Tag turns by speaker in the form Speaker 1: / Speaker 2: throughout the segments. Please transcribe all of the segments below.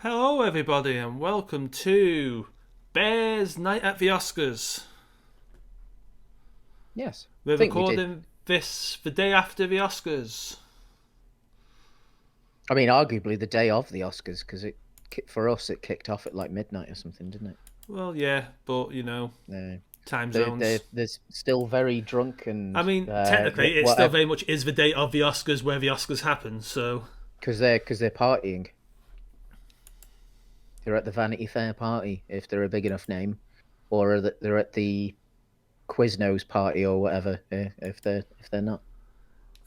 Speaker 1: Hello, everybody, and welcome to Bears Night at the Oscars.
Speaker 2: Yes,
Speaker 1: We're
Speaker 2: I think we did.
Speaker 1: recording this the day after the Oscars.
Speaker 2: I mean, arguably the day of the Oscars, because for us it kicked off at like midnight or something, didn't it?
Speaker 1: Well, yeah, but
Speaker 2: Uh,
Speaker 1: time
Speaker 2: they're
Speaker 1: zones.
Speaker 2: still very drunk
Speaker 1: I
Speaker 2: and
Speaker 1: mean, technically, it still
Speaker 2: whatever
Speaker 1: very much is the day of the Oscars where the Oscars happen. So,
Speaker 2: because they're partying. They're at the Vanity Fair party if they're a big enough name, or they're at the Quiznos party or whatever if they're not.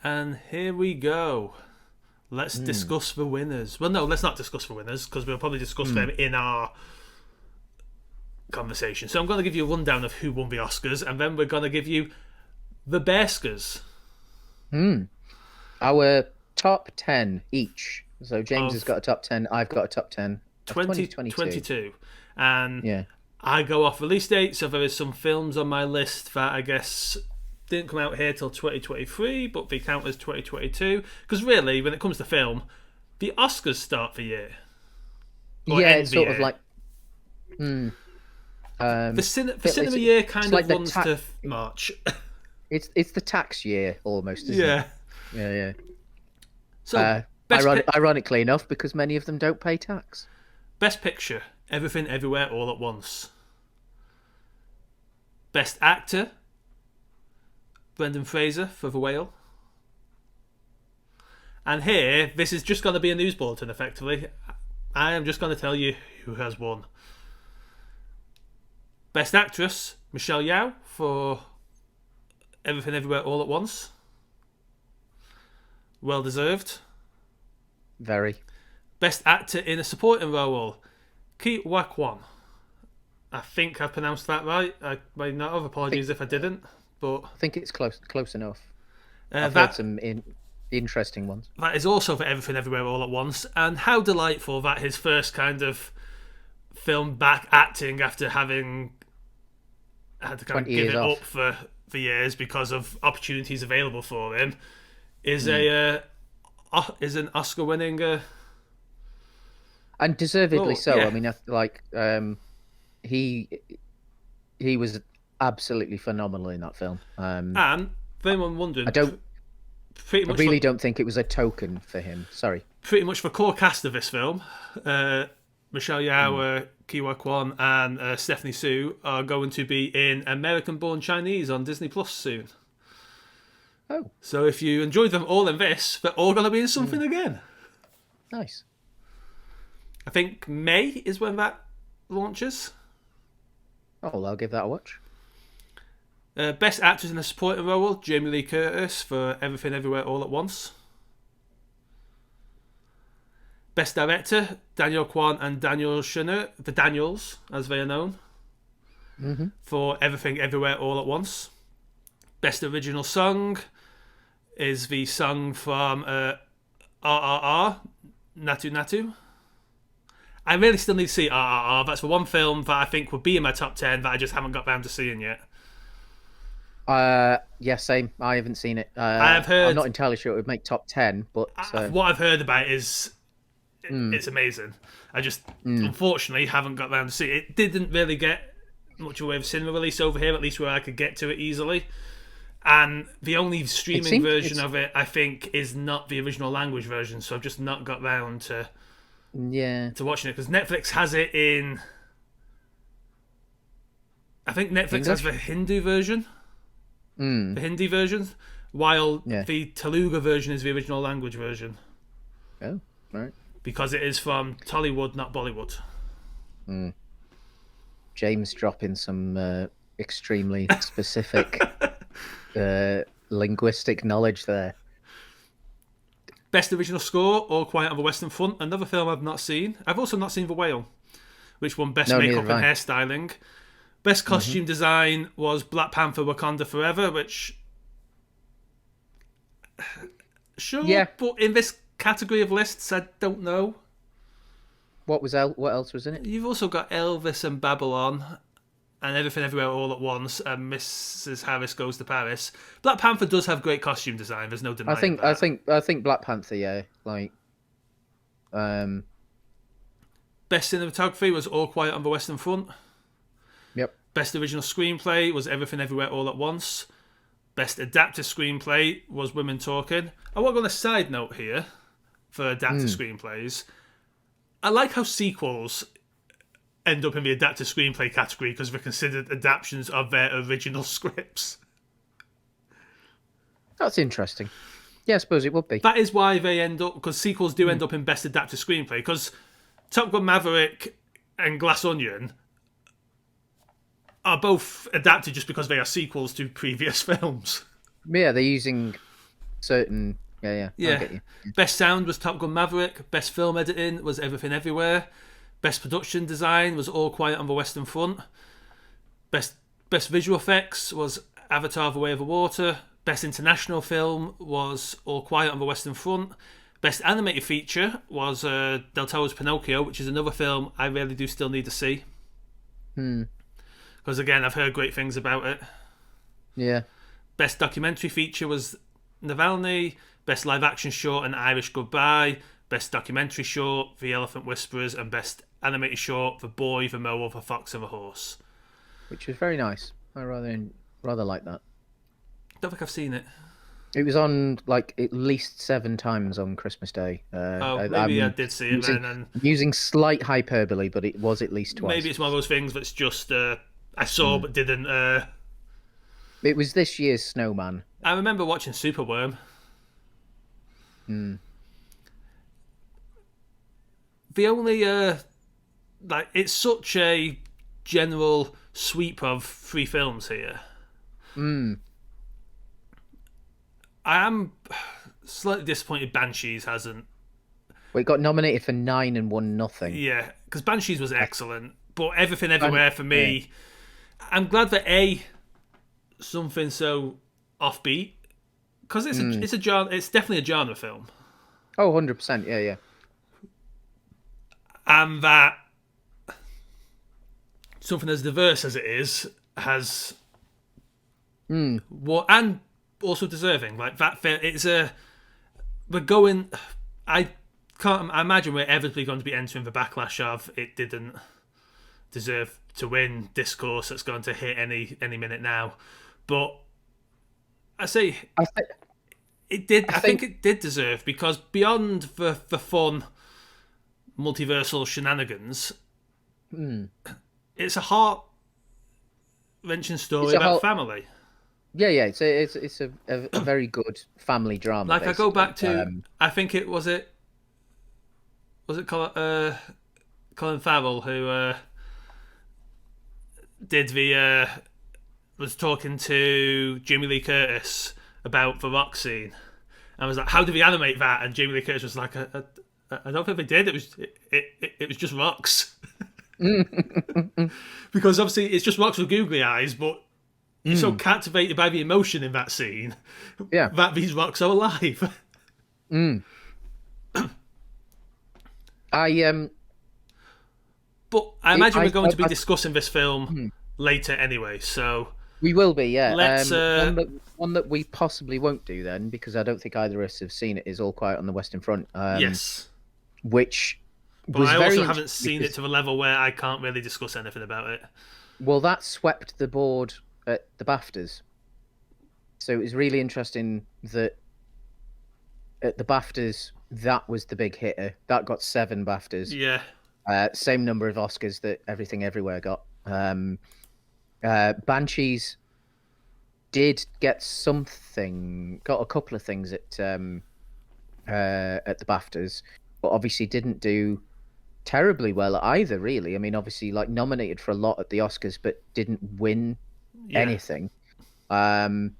Speaker 1: and here we go. Let's
Speaker 2: Hmm.
Speaker 1: discuss the winners. Well, no, let's not discuss the winners because we'll probably discuss
Speaker 2: Hmm.
Speaker 1: them in our conversation. So, I'm going to give you a rundown of who won the Oscars, and then we're going to give you the Bearskers
Speaker 2: Hmm. Our top 10 each. So James has
Speaker 1: of
Speaker 2: got a top 10. I've got a top 10 of 2022.
Speaker 1: 2022. And
Speaker 2: Yeah.
Speaker 1: I go off release date, so there is some films on my list that I guess didn't come out here till 2023, but they count as 2022. Because really, when it comes to film, the Oscars start the year or
Speaker 2: Yeah,
Speaker 1: end
Speaker 2: it's
Speaker 1: the
Speaker 2: sort of
Speaker 1: year.
Speaker 2: like hmm,
Speaker 1: The cinema year
Speaker 2: it's
Speaker 1: kind of
Speaker 2: like the
Speaker 1: runs to March.
Speaker 2: it's the tax year almost, isn't it?
Speaker 1: Yeah.
Speaker 2: Yeah, yeah.
Speaker 1: So best
Speaker 2: Ironically enough, because many of them don't pay tax.
Speaker 1: best picture, Everything Everywhere All at Once. Best actor, Brendan Fraser for The Whale. And here, this is just going to be a news bulletin, effectively. I am just going to tell you who has won. Best Actress, Michelle Yeoh for Everything Everywhere All at Once. Well deserved.
Speaker 2: Very.
Speaker 1: Best Actor in a Supporting Role, Ki Wa Kwan. I think I've pronounced that right. I may not have.
Speaker 2: I think
Speaker 1: Apologies if I didn't. But
Speaker 2: I think it's close enough.
Speaker 1: uh,
Speaker 2: I've heard
Speaker 1: that
Speaker 2: some interesting ones.
Speaker 1: that is also for Everything Everywhere All at Once. And how delightful that his first kind of film back acting after having had to kind of
Speaker 2: 20
Speaker 1: give
Speaker 2: years
Speaker 1: it up
Speaker 2: off.
Speaker 1: for years because of opportunities available for him is
Speaker 2: Hmm.
Speaker 1: is an Oscar winning
Speaker 2: And deservedly
Speaker 1: role.
Speaker 2: so.
Speaker 1: Yeah,
Speaker 2: I mean, he he was absolutely phenomenal in that film.
Speaker 1: and for anyone
Speaker 2: I
Speaker 1: wondering,
Speaker 2: don't
Speaker 1: pretty
Speaker 2: I
Speaker 1: much
Speaker 2: really don't think it was a token for him. Sorry.
Speaker 1: the core cast of this film, uh, Michelle
Speaker 2: Hmm.
Speaker 1: Yeoh, Kiwa Kwan, and Stephanie Sue are going to be in American Born Chinese on Disney Plus soon.
Speaker 2: Oh,
Speaker 1: So if you enjoyed them all in this, they're all going to be in
Speaker 2: hmm,
Speaker 1: something again.
Speaker 2: nice.
Speaker 1: I think May is when that launches.
Speaker 2: Oh, well, I'll give that a watch.
Speaker 1: Best actress in a supporting role, Jamie Lee Curtis for Everything Everywhere All at Once. Best director, Daniel Kwan and Daniel Schöner, the Daniels, as they are known,
Speaker 2: Hmm.
Speaker 1: for Everything Everywhere All at Once. Best original song is the song from RRR, Natu Natu. I really still need to see RRR. That's the one film that I think would be in my top 10 that I just haven't got round to seeing yet.
Speaker 2: Yeah, same. I haven't seen it.
Speaker 1: I have
Speaker 2: I'm
Speaker 1: heard
Speaker 2: not entirely sure it would make top 10, but
Speaker 1: what I've heard about is
Speaker 2: mm,
Speaker 1: it's amazing. I just
Speaker 2: mm.
Speaker 1: unfortunately haven't got round to see it. It didn't really get much of a cinema release over here, at least where I could get to it easily. And the only
Speaker 2: It
Speaker 1: streaming
Speaker 2: seems
Speaker 1: version
Speaker 2: it's
Speaker 1: of it, I think, is not the original language version. So I've just not got round
Speaker 2: yeah.
Speaker 1: to watching it because Netflix has it in. I think Netflix has the
Speaker 2: English?
Speaker 1: Hindu version, the
Speaker 2: Mm,
Speaker 1: Hindi version, while
Speaker 2: yeah.
Speaker 1: the Telugu version is the original language version
Speaker 2: Oh, right.
Speaker 1: because it is from Tollywood, not Bollywood.
Speaker 2: Mm. James dropping some extremely specific linguistic knowledge there.
Speaker 1: Best original score, All Quiet on the Western Front, another film I've not seen. I've also not seen The Whale, which won Best
Speaker 2: No, neither
Speaker 1: Makeup
Speaker 2: have
Speaker 1: and
Speaker 2: I.
Speaker 1: Hairstyling. Best
Speaker 2: Hmm.
Speaker 1: costume design was Black Panther Wakanda Forever, which, sure,
Speaker 2: Yeah.
Speaker 1: but in this category of lists, I don't know.
Speaker 2: What else was in it?
Speaker 1: You've also got Elvis and Babylon and Everything Everywhere All at Once and Mrs. Harris Goes to Paris. Black Panther does have great costume design, there's no
Speaker 2: I
Speaker 1: denying
Speaker 2: think I
Speaker 1: that.
Speaker 2: think I think Black Panther. Yeah, like um,
Speaker 1: Best cinematography was All Quiet on the Western Front.
Speaker 2: Yep.
Speaker 1: Best original screenplay was Everything Everywhere All at Once. Best adapted screenplay was Women Talking. I want to go on a side note here for adapted screenplays. I like how sequels end up in the adapted screenplay category because they're considered adaptations of their original scripts.
Speaker 2: That's interesting. Yeah, I suppose it would be.
Speaker 1: That is why they end up, because sequels do end up in best adapted screenplay, because Top Gun Maverick and Glass Onion are both adapted just because they are sequels to previous films.
Speaker 2: Yeah, they're using certain... Yeah. I get you.
Speaker 1: Best sound was Top Gun Maverick. Best film editing was Everything Everywhere. Best production design was All Quiet on the Western Front. Best visual effects was Avatar: The Way of the Water. Best international film was All Quiet on the Western Front. Best animated feature was Del Toro's Pinocchio, which is another film I really do still need to see. Because again, I've heard great things about it.
Speaker 2: Yeah.
Speaker 1: Best documentary feature was Navalny. Best live action short, An Irish Goodbye. Best documentary short, The Elephant Whisperers. And best animated short, The Boy, the Mower, the Fox and the Horse.
Speaker 2: Which was very nice. I rather like that.
Speaker 1: Don't think I've seen it.
Speaker 2: It was on like at least 7 times on Christmas Day.
Speaker 1: Maybe I did see it then. And
Speaker 2: using slight hyperbole, but it was at least twice.
Speaker 1: maybe it's one of those things that's just I saw but didn't.
Speaker 2: It was this year's Snowman.
Speaker 1: I remember watching Superworm. The only it's such a general sweep of 3 films here. I am slightly disappointed Banshees hasn't.
Speaker 2: Well, it got nominated for 9 and won nothing.
Speaker 1: Yeah, because Banshees was excellent, but Everything Everywhere for me, I'm glad that something so offbeat, because it's it's definitely a genre film.
Speaker 2: Oh, 100%, yeah.
Speaker 1: And that something as diverse as it is has what, and also deserving, like that. We're going. I imagine we're inevitably going to be entering the backlash of it didn't deserve to win discourse that's going to hit any minute now, but I say it did. I think it did deserve, because beyond the fun multiversal shenanigans, it's a heart-wrenching story about family. Yeah,
Speaker 2: it's a very good family drama.
Speaker 1: Like,
Speaker 2: basically.
Speaker 1: I go back to I think it was Colin Farrell who was talking to Jamie Lee Curtis about the rock scene, and was like, "How did we animate that?" And Jamie Lee Curtis was like, "I don't think they did. It was just rocks." Because obviously it's just rocks with googly eyes, but you're so captivated by the emotion in that scene that these rocks are alive. But I imagine we're going to be discussing this film later anyway, so
Speaker 2: we will be. Yeah.
Speaker 1: Let's
Speaker 2: one that we possibly won't do then, because I don't think either of us have seen it, is All Quiet on the Western Front.
Speaker 1: Yes.
Speaker 2: Which.
Speaker 1: But I also haven't seen it to the level where I can't really discuss anything about it.
Speaker 2: Well, that swept the board at the BAFTAs. So it was really interesting that at the BAFTAs, that was the big hitter. That got 7 BAFTAs.
Speaker 1: Yeah.
Speaker 2: Same number of Oscars that Everything Everywhere got. Banshees did get got a couple of things at the BAFTAs, but obviously didn't do terribly well either, really. I mean, obviously, like, nominated for a lot at the Oscars, but didn't win anything. I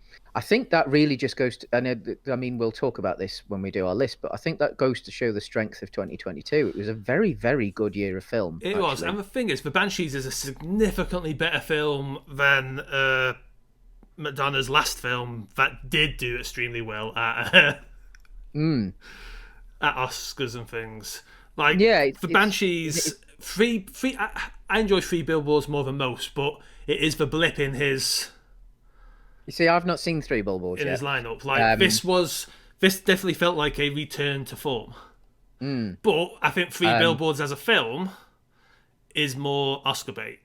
Speaker 2: think that really just goes to, and I mean, we'll talk about this when we do our list, but I think that goes to show the strength of 2022. It was a very, very good year of film.
Speaker 1: It was, and the thing is, The Banshees is a significantly better film than Madonna's last film that did do extremely well at Oscars and things. Like, The Banshees, I enjoy Three Billboards more than most, but it is the blip in his.
Speaker 2: You see, I've not seen Three Billboards
Speaker 1: in
Speaker 2: yet.
Speaker 1: his lineup. Like, this definitely felt like a return to form. But I think Three Billboards as a film is more Oscar bait.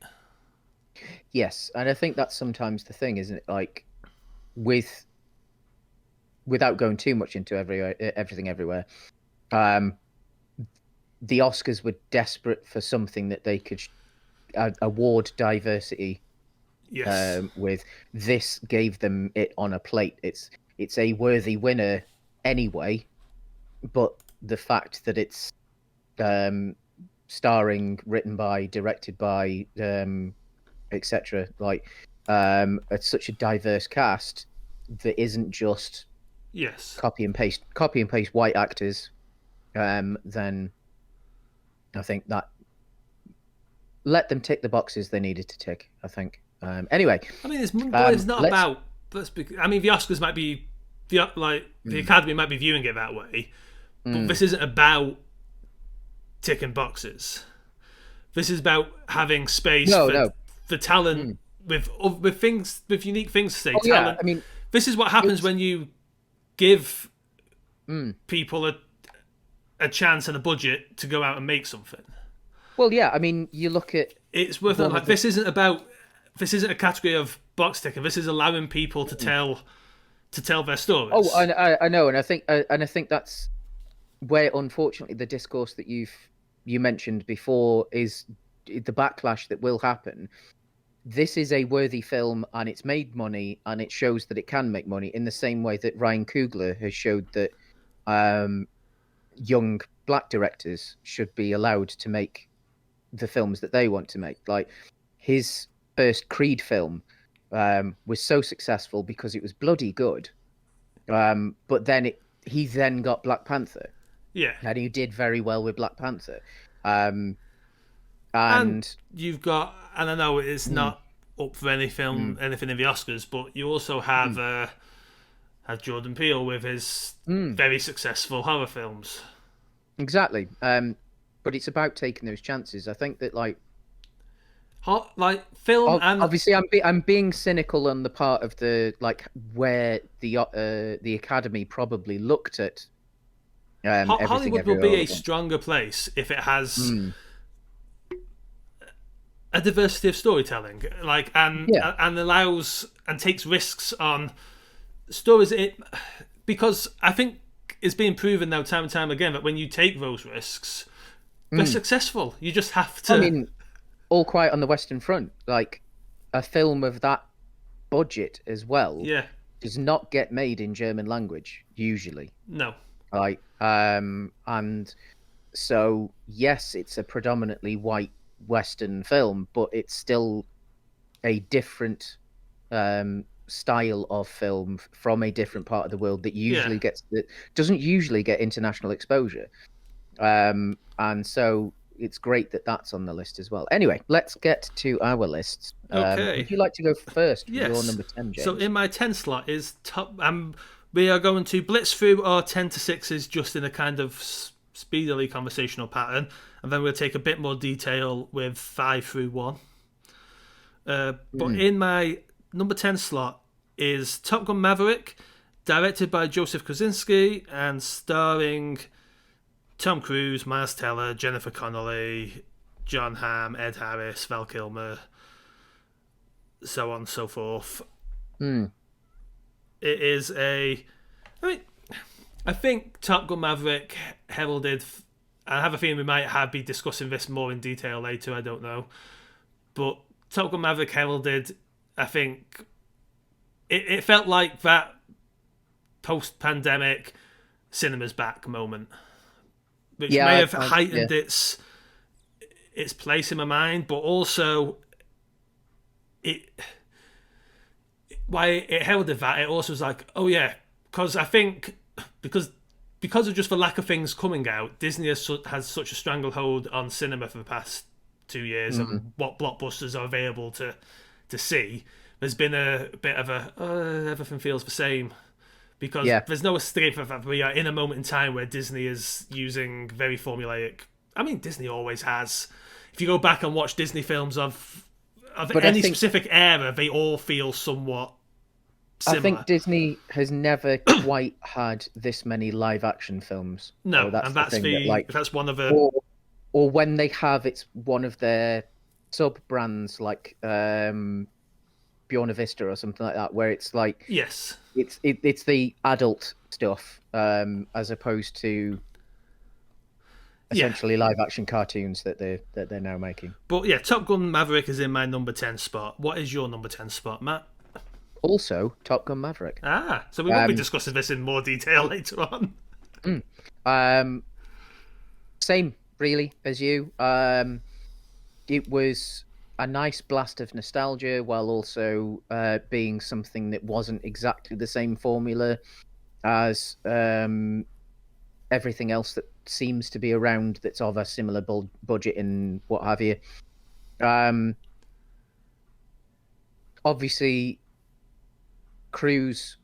Speaker 2: Yes, and I think that's sometimes the thing, isn't it? Like with without going too much into everything everywhere, um, the Oscars were desperate for something that they could award diversity
Speaker 1: Yes.
Speaker 2: with. This gave them it on a plate. It's a worthy winner anyway, but the fact that it's um, starring, written by, directed by, etc. Like it's such a diverse cast that isn't just
Speaker 1: Yes.
Speaker 2: copy and paste white actors. Then I think that let them tick the boxes they needed to tick. I think. Anyway,
Speaker 1: I mean, but it's not
Speaker 2: let's.
Speaker 1: about. I mean, the Oscars might be, the Academy might be viewing it that way, but this isn't about ticking boxes. This is about having space for talent with things with unique things to say.
Speaker 2: Oh,
Speaker 1: talent.
Speaker 2: Yeah, I mean,
Speaker 1: this is what happens when you give people a chance and a budget to go out and make something.
Speaker 2: Well, yeah, I mean, you look at
Speaker 1: it's worth it. Like this isn't a category of box ticking. This is allowing people to tell their stories.
Speaker 2: Oh, I know, and I think that's where, unfortunately, the discourse that you mentioned before is the backlash that will happen. This is a worthy film, and it's made money, and it shows that it can make money in the same way that Ryan Coogler has showed that young black directors should be allowed to make the films that they want to make. Like his first Creed film was so successful because it was bloody good, but then he then got Black Panther, and he did very well with Black Panther, and
Speaker 1: you've got, and I know it's not up for anything in the Oscars, but you also have Jordan Peele with his very successful horror films.
Speaker 2: Exactly, but it's about taking those chances. I think that
Speaker 1: film and
Speaker 2: obviously I'm being cynical on the part of the where the Academy probably looked at
Speaker 1: Hollywood will be a stronger place if it has a diversity of storytelling, and allows and takes risks on stories. Because I think it's being proven now time and time again that when you take those risks, they're successful. You just have to.
Speaker 2: I mean, All Quiet on the Western Front, like a film of that budget as well, does not get made in German language usually.
Speaker 1: No.
Speaker 2: And so yes, it's a predominantly white Western film, but it's still a different style of film from a different part of the world that doesn't usually get international exposure. And so it's great that that's on the list as well. Anyway, let's get to our lists.
Speaker 1: Okay.
Speaker 2: Would you like to go first?
Speaker 1: Yes.
Speaker 2: Your number 10, James.
Speaker 1: So in my 10 slot is top. We are going to blitz through our 10 to 6s just in a kind of speedily conversational pattern, and then we'll take a bit more detail with 5 through 1. But in my number 10 slot is Top Gun Maverick, directed by Joseph Kosinski and starring Tom Cruise, Miles Teller, Jennifer Connelly, John Hamm, Ed Harris, Val Kilmer, so on and so forth. It is I think Top Gun Maverick heralded. I have a feeling we might be discussing this more in detail later. I don't know, but Top Gun Maverick heralded. I think it felt like that post-pandemic cinema's back moment, which may have heightened its place in my mind, but also why it heralded that. It also was like, oh yeah, because I think because of just the lack of things coming out, Disney has such a stranglehold on cinema for the past 2 years and what blockbusters are available to see. There's been a bit of everything feels the same because there's no escape from that. We are in a moment in time where Disney is using very formulaic. I mean, Disney always has. If you go back and watch Disney films of any specific era, they all feel somewhat similar.
Speaker 2: I think Disney has never quite had this many live action films.
Speaker 1: No,
Speaker 2: so that's
Speaker 1: and that's
Speaker 2: the thing,
Speaker 1: that's one of the
Speaker 2: or when they have it's one of their sub brands like Buona Vista or something like that, where it's like
Speaker 1: Yes.
Speaker 2: it's the adult stuff, as opposed to
Speaker 1: Yeah.
Speaker 2: essentially live action cartoons that they're now making.
Speaker 1: But yeah, Top Gun Maverick is in my number 10 spot. What is your number 10 spot, Matt?
Speaker 2: Also, Top Gun Maverick.
Speaker 1: So we won't be
Speaker 2: Um,
Speaker 1: discussing this in more detail later on.
Speaker 2: mm, um, Same really as you. It was a nice blast of nostalgia while also being something that wasn't exactly the same formula as everything else that seems to be around that's of a similar budget and what have you. Um, Obviously, Cruise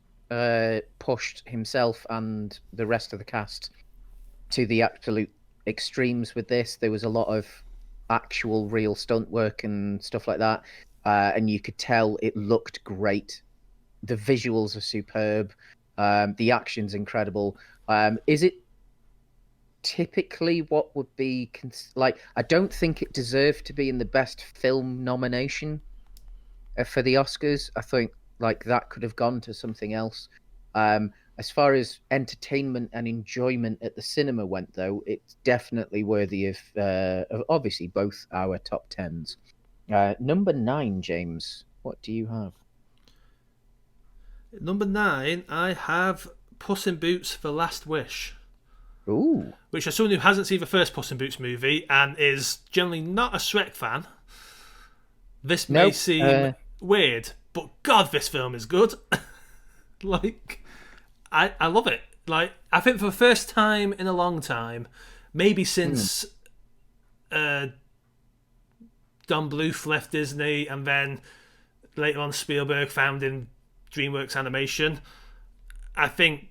Speaker 2: pushed himself and the rest of the cast to the absolute extremes with this. There was a lot of actual real stunt work and stuff like that. And you could tell it looked great. The visuals are superb. The action's incredible. Is it typically what would be like? I don't think it deserved to be in the best film nomination for the Oscars. I think like that could have gone to something else. As far as entertainment and enjoyment at the cinema went, though, it's definitely worthy of obviously both our top tens. Number 9, James. What do you have?
Speaker 1: Number 9, I have Puss in Boots: The Last Wish.
Speaker 2: Ooh,
Speaker 1: Which, as someone who hasn't seen the first Puss in Boots movie and is generally not a Shrek fan, this may
Speaker 2: nope.
Speaker 1: seem weird, but God, this film is good. Like, I love it. Like, I think for the first time in a long time, maybe since Don Bluth left Disney and then later on Spielberg founding DreamWorks Animation, I think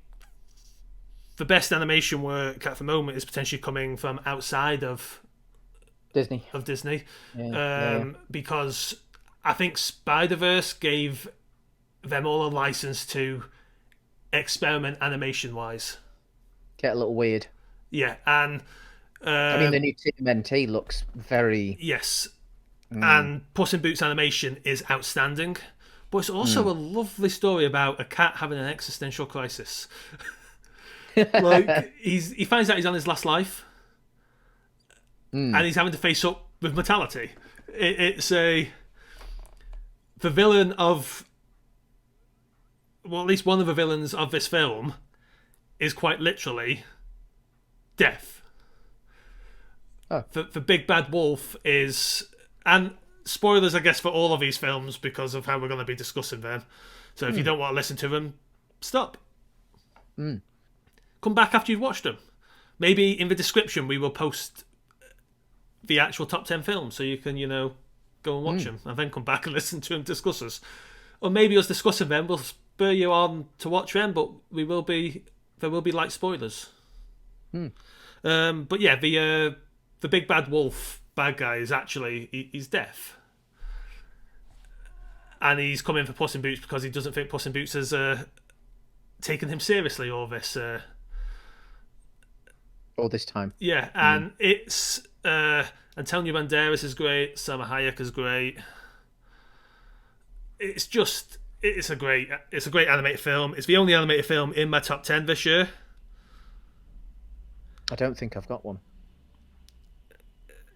Speaker 1: the best animation work at the moment is potentially coming from outside of
Speaker 2: Disney.
Speaker 1: Because I think Spider-Verse gave them all a license to experiment animation wise.
Speaker 2: Get a little weird.
Speaker 1: Yeah, and
Speaker 2: I mean, the new TMNT looks very.
Speaker 1: yes, and Puss in Boots animation is outstanding, but it's also a lovely story about a cat having an existential crisis. Like he finds out he's on his last life, and he's having to face up with mortality. It's the villain of, well, at least one of the villains of this film is quite literally death.
Speaker 2: Oh.
Speaker 1: The big bad wolf is, and spoilers, I guess, for all of these films because of how we're going to be discussing them. So if you don't want to listen to them, stop. Come back after you've watched them. Maybe in the description we will post the actual top 10 films so you can, go and watch them and then come back and listen to them discuss us. Or maybe us discussing them will spur you on to watch them, but there will be light spoilers. But yeah, the big bad wolf bad guy is actually he's deaf, and he's coming for Puss in Boots because he doesn't think Puss in Boots has taken him seriously all this.
Speaker 2: All this time.
Speaker 1: Yeah, and it's Antonio Banderas is great. Salma Hayek is great. It's a great animated film. It's the only animated film in my top 10 this year.
Speaker 2: I don't think I've got one.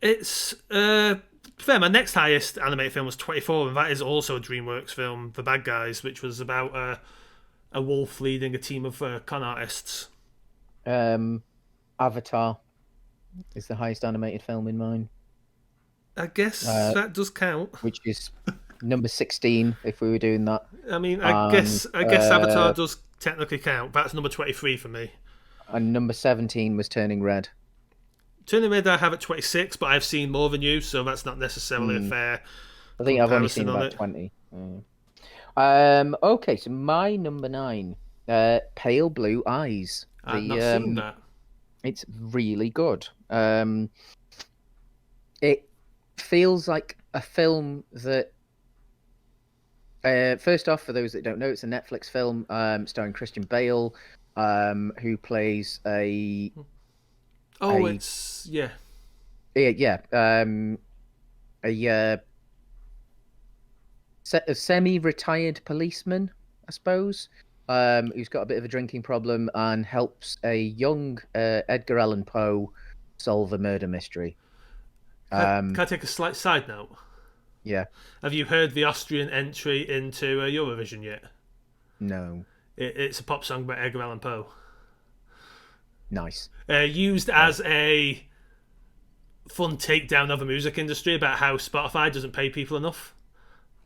Speaker 1: It's fair. My next highest animated film was 24, and that is also a DreamWorks film, The Bad Guys, which was about a wolf leading a team of con artists.
Speaker 2: Avatar is the highest animated film in mine.
Speaker 1: I guess that does count.
Speaker 2: Which is number 16 if we were doing that.
Speaker 1: I mean, I guess Avatar does technically count. That's number 23 for me.
Speaker 2: And number 17 was Turning Red.
Speaker 1: Turning Red I have at 26, but I've seen more than you, so that's not necessarily a fair.
Speaker 2: I think I've only seen about 20. Okay, so my number 9, Pale Blue Eyes.
Speaker 1: I've not seen that.
Speaker 2: It's really good. It feels like a film that. First off, for those that don't know, it's a Netflix film starring Christian Bale, who plays a.
Speaker 1: Oh, it's yeah.
Speaker 2: yeah, a a semi-retired policeman, I suppose, who's got a bit of a drinking problem and helps a young Edgar Allan Poe solve a murder mystery.
Speaker 1: Can
Speaker 2: Um,
Speaker 1: I take a slight side note?
Speaker 2: yeah,
Speaker 1: Have you heard the Austrian entry into Eurovision yet?
Speaker 2: no,
Speaker 1: It's a pop song by Edgar Allan Poe,
Speaker 2: nice.
Speaker 1: used
Speaker 2: Uh,
Speaker 1: as a fun takedown of the music industry about how Spotify doesn't pay people enough.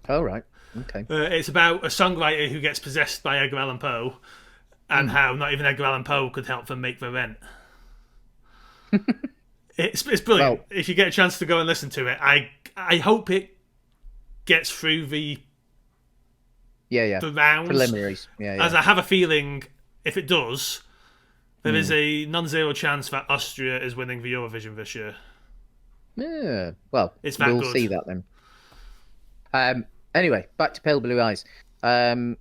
Speaker 2: all right, okay.
Speaker 1: It's about a songwriter who gets possessed by Edgar Allan Poe, and
Speaker 2: Mm.
Speaker 1: how not even Edgar Allan Poe could help them make the rent. It's brilliant.
Speaker 2: Well,
Speaker 1: If you get a chance to go and listen to it, I hope it gets through
Speaker 2: yeah, yeah.
Speaker 1: the rounds,
Speaker 2: Preliminaries, yeah,
Speaker 1: as
Speaker 2: yeah.
Speaker 1: I have a feeling if it does, there is
Speaker 2: Mm.
Speaker 1: a non-zero chance that Austria is winning the Eurovision this year.
Speaker 2: Yeah. Well,
Speaker 1: It's that
Speaker 2: we'll
Speaker 1: good.
Speaker 2: see that then. Anyway, back to Pale Blue Eyes. Um,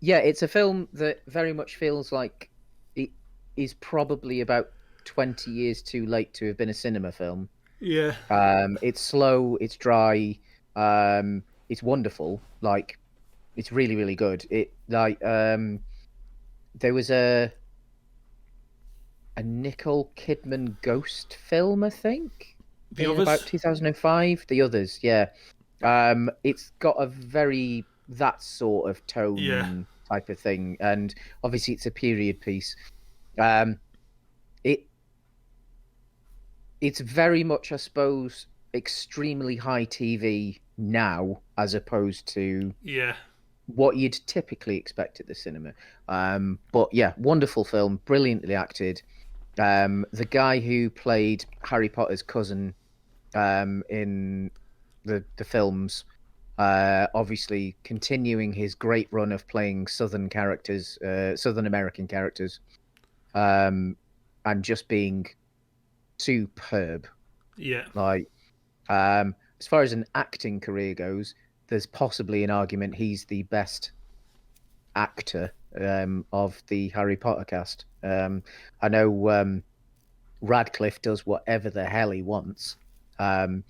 Speaker 2: yeah, it's a film that very much feels like it is probably about 20 years too late to have been a cinema film.
Speaker 1: Yeah,
Speaker 2: It's slow, it's dry, it's wonderful. Like, it's really, really good. There was a Nicole Kidman ghost film, I think,
Speaker 1: the
Speaker 2: in about
Speaker 1: others.
Speaker 2: 2005. The others, yeah. It's got a very that sort of
Speaker 1: Yeah,
Speaker 2: tone type of thing, and obviously it's a period piece. Um, it it's very much, I suppose, extremely high TV now, as opposed to
Speaker 1: yeah,
Speaker 2: what you'd typically expect at the cinema. But yeah, wonderful film, brilliantly acted. The guy who played Harry Potter's cousin in the films, obviously continuing his great run of playing Southern characters, Southern American characters, um, and just being superb.
Speaker 1: yeah.
Speaker 2: Like, as far as an acting career goes, there's possibly an argument he's the best actor of the Harry Potter cast. I know Radcliffe does whatever the hell he wants, um,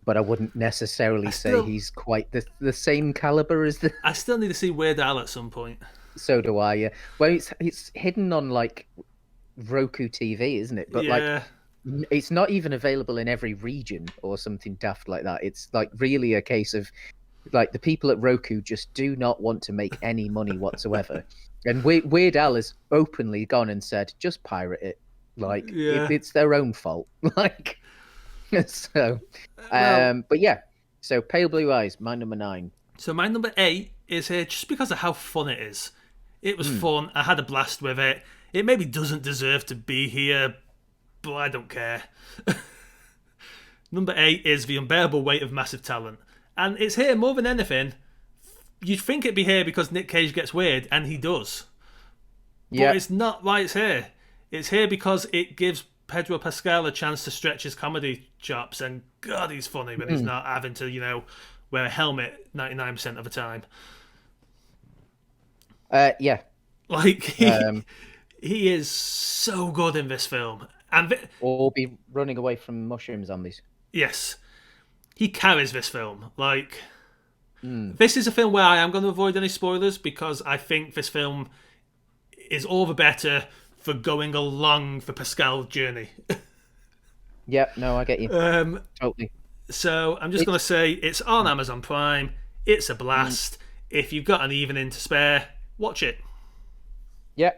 Speaker 2: but I wouldn't
Speaker 1: I
Speaker 2: necessarily say
Speaker 1: still,
Speaker 2: he's quite the same caliber as the.
Speaker 1: I still need to see Weird Al at some point.
Speaker 2: So do I. Yeah. Well, it's hidden on like Roku TV, isn't it? But like,
Speaker 1: Yeah,
Speaker 2: it's not even available in every region or something daft like that. It's like really a case of like the people at Roku just do not want to make any money whatsoever. And Weird Al has openly gone and said, just pirate it. Like
Speaker 1: yeah.
Speaker 2: it's their own fault. Like so.
Speaker 1: Well,
Speaker 2: But yeah. So Pale Blue Eyes, my number 9.
Speaker 1: so my number 8 is here just because of how fun it is. It was
Speaker 2: Hmm.
Speaker 1: fun. I had a blast with it. It maybe doesn't deserve to be here, but I don't care. Number 8 is The Unbearable Weight of Massive Talent. And it's here more than anything. You'd think it'd be here because Nick Cage gets weird, and he does. But
Speaker 2: Yeah.
Speaker 1: it's not why it's here. It's here because it gives Pedro Pascal a chance to stretch his comedy chops, and God, he's funny when he's
Speaker 2: Hmm.
Speaker 1: not having to, wear a helmet 99% of the time.
Speaker 2: Yeah.
Speaker 1: Like,
Speaker 2: Um,
Speaker 1: he is so good in this film. And
Speaker 2: or be running away from mushroom zombies.
Speaker 1: yes, he carries this film. Like,
Speaker 2: Hmm.
Speaker 1: this is a film where I am going to avoid any spoilers because I think this film is all the better for going along the Pascal journey.
Speaker 2: Yeah. No, I get you totally.
Speaker 1: So I'm just
Speaker 2: It's
Speaker 1: going to say it's on Amazon Prime. It's a blast. If you've got an evening to spare, watch it.
Speaker 2: Yeah.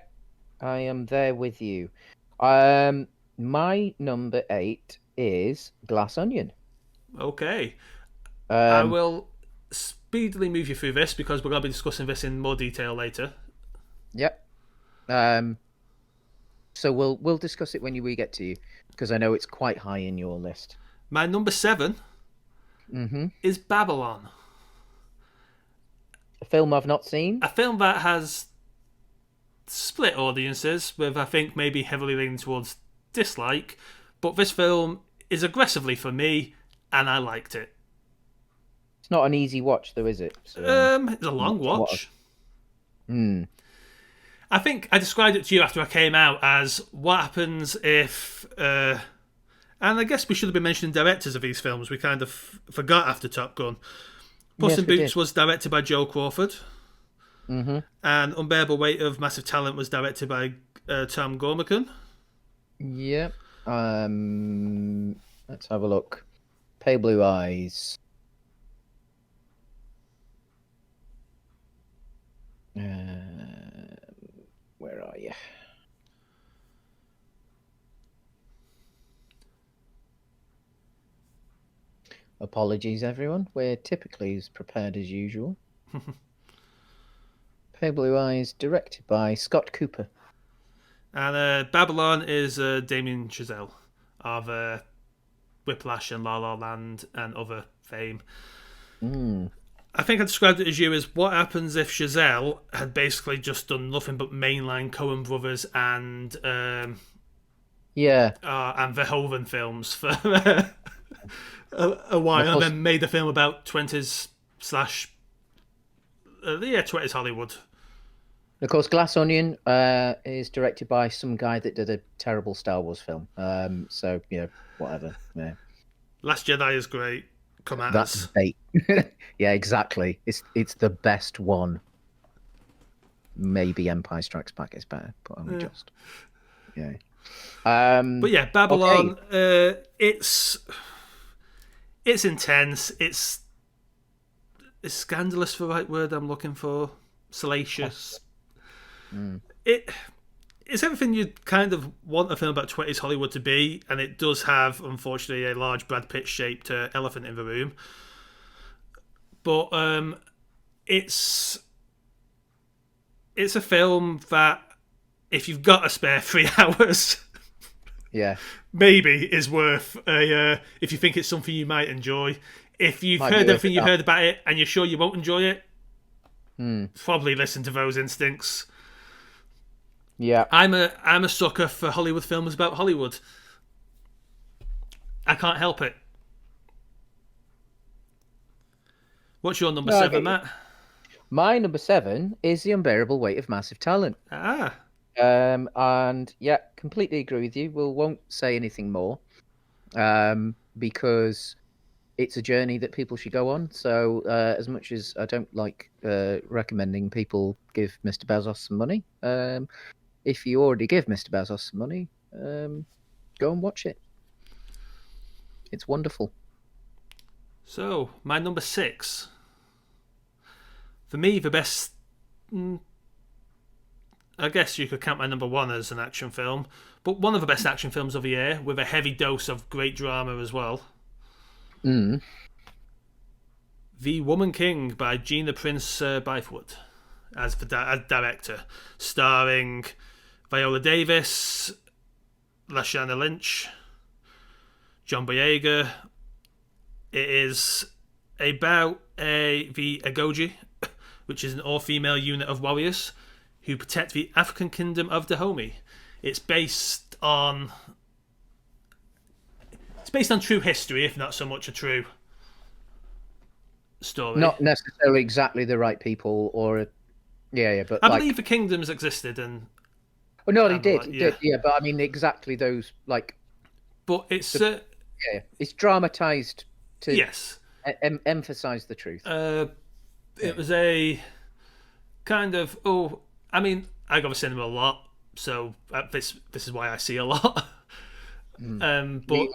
Speaker 2: I am there with you. My number 8 is Glass Onion.
Speaker 1: Okay. I
Speaker 2: Um,
Speaker 1: will speedily move you through this because we're going to be discussing this in more detail later.
Speaker 2: yeah. Um, so we'll discuss it when we get to you because I know it's quite high in your list.
Speaker 1: My number 7
Speaker 2: Mm-hmm.
Speaker 1: is Babylon,
Speaker 2: A film I've not seen.
Speaker 1: a film that has split audiences, with I think maybe heavily leaning towards dislike, but this film is aggressively for me, and I liked it.
Speaker 2: It's not an easy watch though, is it? So,
Speaker 1: It's a long
Speaker 2: from what
Speaker 1: watch.
Speaker 2: Hmm.
Speaker 1: I think I described it to you after I came out as what happens if And I guess we should have been mentioning directors of these films. We kind of forgot after Top Gun. Puss in
Speaker 2: Yes, we
Speaker 1: Boots
Speaker 2: did.
Speaker 1: was directed by Joe Crawford,
Speaker 2: Mm-hmm.
Speaker 1: and Unbearable Weight of Massive Talent was directed by Tom Gormican.
Speaker 2: Yep. Let's have a look. Pale Blue Eyes. Where are you? Apologies, everyone. We're typically as prepared as usual. Pale Blue Eyes, directed by Scott Cooper.
Speaker 1: And Babylon is Damien Chazelle of Whiplash and La La Land and other fame.
Speaker 2: Mm.
Speaker 1: I think I described it as you as what happens if Chazelle had basically just done nothing but mainline Coen Brothers
Speaker 2: Yeah.
Speaker 1: and Verhoeven films for a while, and then made a film about 20s slash 20s Hollywood.
Speaker 2: Of course, Glass Onion is directed by some guy that did a terrible Star Wars film. So, whatever. Yeah.
Speaker 1: Last Jedi is great. Come at
Speaker 2: That's
Speaker 1: us.
Speaker 2: bait. Yeah, exactly. It's the best one. Maybe Empire Strikes Back is better, but only just. Yeah.
Speaker 1: But yeah, Babylon. It's intense. It's scandalous for the right word I'm looking for. Salacious. It's everything you'd kind of want a film about 20s Hollywood to be, and it does have, unfortunately, a large Brad Pitt shaped elephant in the room. But it's a film that, if you've got a spare 3 hours,
Speaker 2: Yeah.
Speaker 1: maybe is worth if you think it's something you might enjoy. If you've
Speaker 2: Might be
Speaker 1: heard
Speaker 2: worth
Speaker 1: everything
Speaker 2: it
Speaker 1: you've
Speaker 2: up.
Speaker 1: heard about it and you're sure you won't enjoy it,
Speaker 2: Hmm.
Speaker 1: probably listen to those instincts.
Speaker 2: Yeah.
Speaker 1: I'm a sucker for Hollywood films about Hollywood. I can't help it. What's your number
Speaker 2: No, I
Speaker 1: 7,
Speaker 2: get you.
Speaker 1: Matt?
Speaker 2: My number 7 is The Unbearable Weight of Massive Talent.
Speaker 1: Ah,
Speaker 2: And yeah, completely agree with you. We won't say anything more, because it's a journey that people should go on. So, as much as I don't like recommending people give Mr. Bezos some money, if you already give Mr. Bezos some money, go and watch it. It's wonderful.
Speaker 1: so my number 6. For me, the best. I guess you could count my number 1 as an action film, but one of the best action films of the year, with a heavy dose of great drama as well.
Speaker 2: Mm.
Speaker 1: The Woman King by Gina Prince Bythewood as as director, starring Viola Davis, Lashana Lynch, John Boyega. It is about the Agoji, which is an all-female unit of warriors who protect the African kingdom of Dahomey. It's based on true history, if not so much a true story.
Speaker 2: Not necessarily exactly the right people, or yeah, but
Speaker 1: I
Speaker 2: like,
Speaker 1: believe the kingdoms existed, and
Speaker 2: oh no, he did,
Speaker 1: like,
Speaker 2: he did, yeah. But I mean, exactly those, like,
Speaker 1: but it's
Speaker 2: yeah, it's dramatized to
Speaker 1: yes.
Speaker 2: emphasize the truth.
Speaker 1: It was a kind of I mean, I go to cinema a lot, so this is why I see a lot. But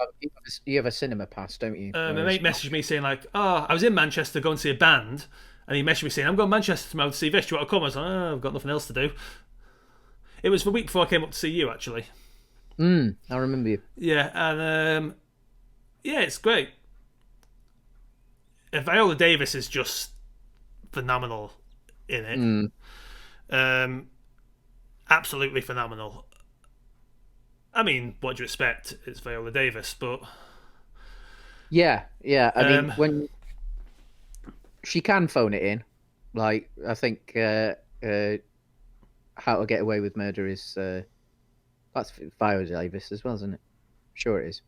Speaker 2: You have a cinema pass, don't you?
Speaker 1: my mate messaged me saying like, "Oh, I was in Manchester going to see a band," and he messaged me saying, "I'm going to Manchester tomorrow to see this. Do you want to come?" I was like, "Oh, I've got nothing else to do." It was the week before I came up to see you, actually.
Speaker 2: I remember you.
Speaker 1: Yeah, and yeah, it's great. Viola Davis is just phenomenal in it. Absolutely phenomenal. I mean, what do you expect? It's Viola Davis, but
Speaker 2: Yeah. I mean, when she can phone it in, like, I think How to Get Away with Murder is that's Viola Davis as well, isn't it? Sure it is.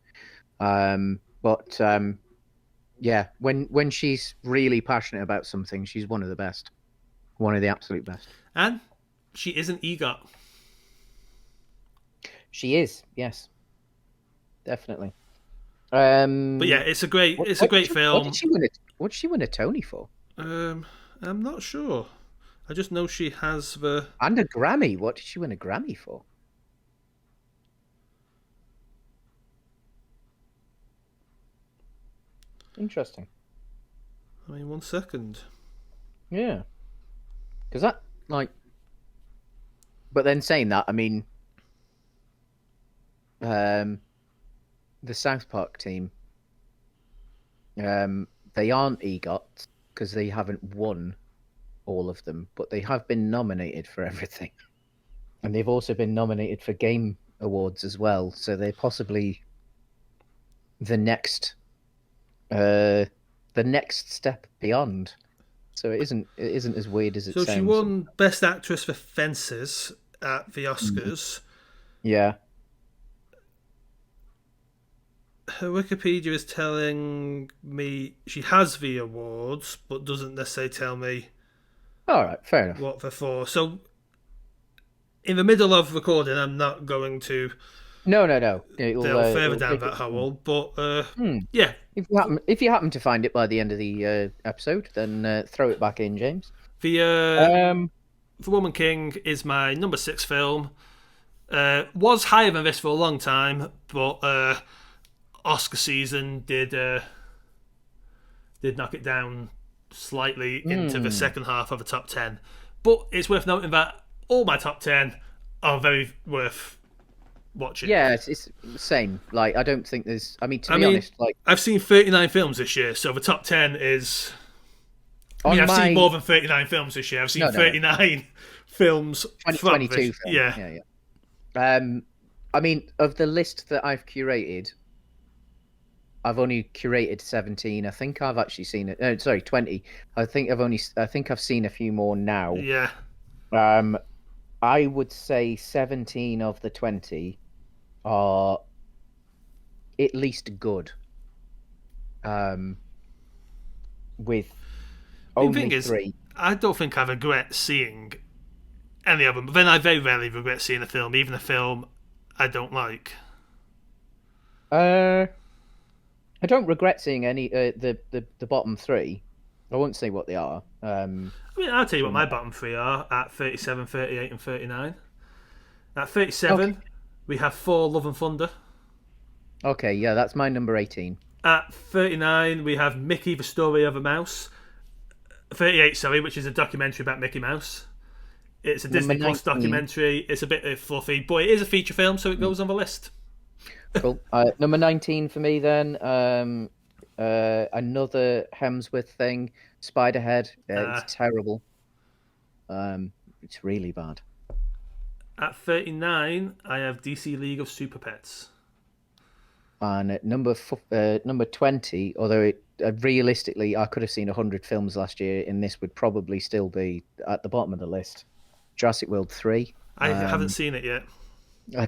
Speaker 2: But yeah, when she's really passionate about something, she's one of the best, one of the absolute best.
Speaker 1: and she is an EGOT.
Speaker 2: She is, yes, definitely.
Speaker 1: But yeah,
Speaker 2: Um,
Speaker 1: it's a great
Speaker 2: what did
Speaker 1: film.
Speaker 2: she win it? What did she win a Tony for?
Speaker 1: Um, I'm not sure. I just know she has the.
Speaker 2: And a Grammy. What did she win a Grammy for? Interesting.
Speaker 1: I mean, 1 second.
Speaker 2: Yeah, because that like. But then saying that, I mean, um, the South Park team, they aren't EGOTs because they haven't won all of them, but they have been nominated for everything, and they've also been nominated for Game Awards as well. So they're possibly the next, uh, the next step beyond. So it isn't as weird as it
Speaker 1: So she
Speaker 2: sounds.
Speaker 1: won Best Actress for Fences at the
Speaker 2: Mm.
Speaker 1: Oscars.
Speaker 2: Yeah.
Speaker 1: Her Wikipedia is telling me she has the awards, but doesn't necessarily tell me
Speaker 2: All right. Fair enough.
Speaker 1: what they're for. So, in the middle of recording, I'm not going to
Speaker 2: No, no, no. It'll
Speaker 1: delve further
Speaker 2: it'll
Speaker 1: down
Speaker 2: take
Speaker 1: that
Speaker 2: its time.
Speaker 1: hole. But
Speaker 2: Hmm.
Speaker 1: yeah,
Speaker 2: If you happen to find it by the end of the episode, then throw it back in, James.
Speaker 1: the
Speaker 2: Um,
Speaker 1: The Woman King is my number 6 film. Was higher than this for a long time, but Oscar season did knock it down slightly into the
Speaker 2: hmm.
Speaker 1: second half of the top 10. But it's worth noting that all my top 10 are very worth watching.
Speaker 2: Yeah, it's same. Like, I don't think there's. I mean, to
Speaker 1: I
Speaker 2: be
Speaker 1: mean,
Speaker 2: honest, like
Speaker 1: I've seen 39 films this year, so the top 10 is. I mean,
Speaker 2: on
Speaker 1: I've seen
Speaker 2: my
Speaker 1: more than 39 films this year. I've seen
Speaker 2: no, no,
Speaker 1: 39 films from
Speaker 2: 2022
Speaker 1: this.
Speaker 2: film.
Speaker 1: Yeah.
Speaker 2: Yeah, yeah. I mean, of the list that I've curated, I've only curated 17. I think I've actually seen it. No, sorry, 20. I think I've seen a few more now.
Speaker 1: Yeah.
Speaker 2: Um, I would say 17 of the 20 are at least good. Um, with
Speaker 1: I mean, the
Speaker 2: only
Speaker 1: thing is,
Speaker 2: three.
Speaker 1: I don't think I regret seeing any of them. But then I very rarely regret seeing a film, even a film I don't like.
Speaker 2: Uh, I don't regret seeing any the bottom three. I won't say what they are.
Speaker 1: I mean, I'll tell you what
Speaker 2: From
Speaker 1: my bottom three are at 37, 38, and 39. At
Speaker 2: okay,
Speaker 1: 37, we have Thor, Love and Thunder.
Speaker 2: okay, yeah, that's my number 18.
Speaker 1: At 39, we have Mickey, the Story of a Mouse. 38, sorry, which is a documentary about Mickey Mouse. It's a
Speaker 2: Number
Speaker 1: Disney Plus
Speaker 2: 19.
Speaker 1: documentary. It's a bit fluffy, but it is a feature film, so it
Speaker 2: Hmm,
Speaker 1: goes on the list.
Speaker 2: cool. Number 19 for me then. Another Hemsworth thing, Spiderhead.
Speaker 1: Uh,
Speaker 2: It's terrible. It's really bad.
Speaker 1: at 39, I have DC League of Super Pets.
Speaker 2: And at number 20, although realistically I could have seen 100 films last year, and this would probably still be at the bottom of the list. Jurassic World 3.
Speaker 1: I haven't seen it yet.
Speaker 2: I,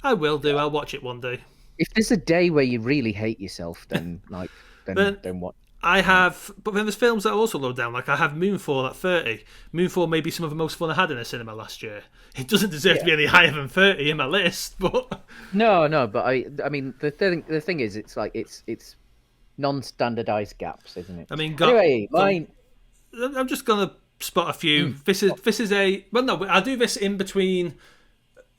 Speaker 1: I will do. I'll watch it one day.
Speaker 2: if there's a day where you really hate yourself, then
Speaker 1: Then
Speaker 2: then what?
Speaker 1: I
Speaker 2: Like,
Speaker 1: have, but then there's films that are also low down. Like I have Moonfall at 30. Moonfall may be some of the most fun I had in a cinema last year. It doesn't deserve to
Speaker 2: yeah.
Speaker 1: be any higher than 30 in my list, but
Speaker 2: No, no, but I mean the thing is, it's like it's non-standardized gaps, isn't it?
Speaker 1: I mean, got
Speaker 2: Anyway,
Speaker 1: the.
Speaker 2: mine.
Speaker 1: I'm just gonna spot a few.
Speaker 2: Mm,
Speaker 1: This is a well, no, I'll do this in between.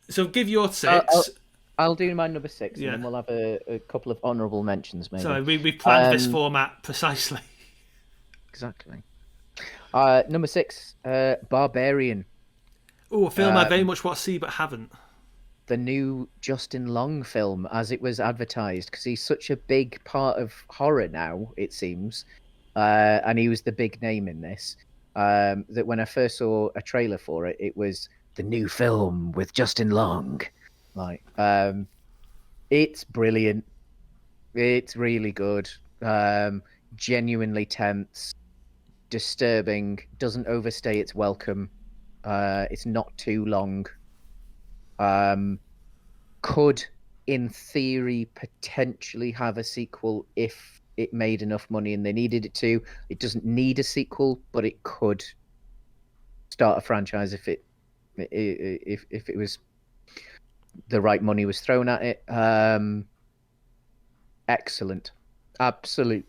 Speaker 1: So give your
Speaker 2: I'll, I'll
Speaker 1: 6.
Speaker 2: I'll do my number 6, and
Speaker 1: Yeah.
Speaker 2: then we'll have a couple of honourable mentions, maybe.
Speaker 1: Sorry, we planned this
Speaker 2: Um,
Speaker 1: format precisely.
Speaker 2: exactly. Number 6, Barbarian.
Speaker 1: Oh, a film I very
Speaker 2: Um,
Speaker 1: much want to see but haven't.
Speaker 2: the new Justin Long film, as it was advertised, because he's such a big part of horror now, it seems. And he was the big name in this. That when I first saw a trailer for it, it was the new film with Justin Long. Like, it's brilliant. It's really good. Genuinely tense, disturbing. Doesn't overstay its welcome. It's not too long. Um, could, in theory, potentially have a sequel if it made enough money and they needed it to. It doesn't need a sequel, but it could start a franchise if it was the right money was thrown at it. excellent, absolute,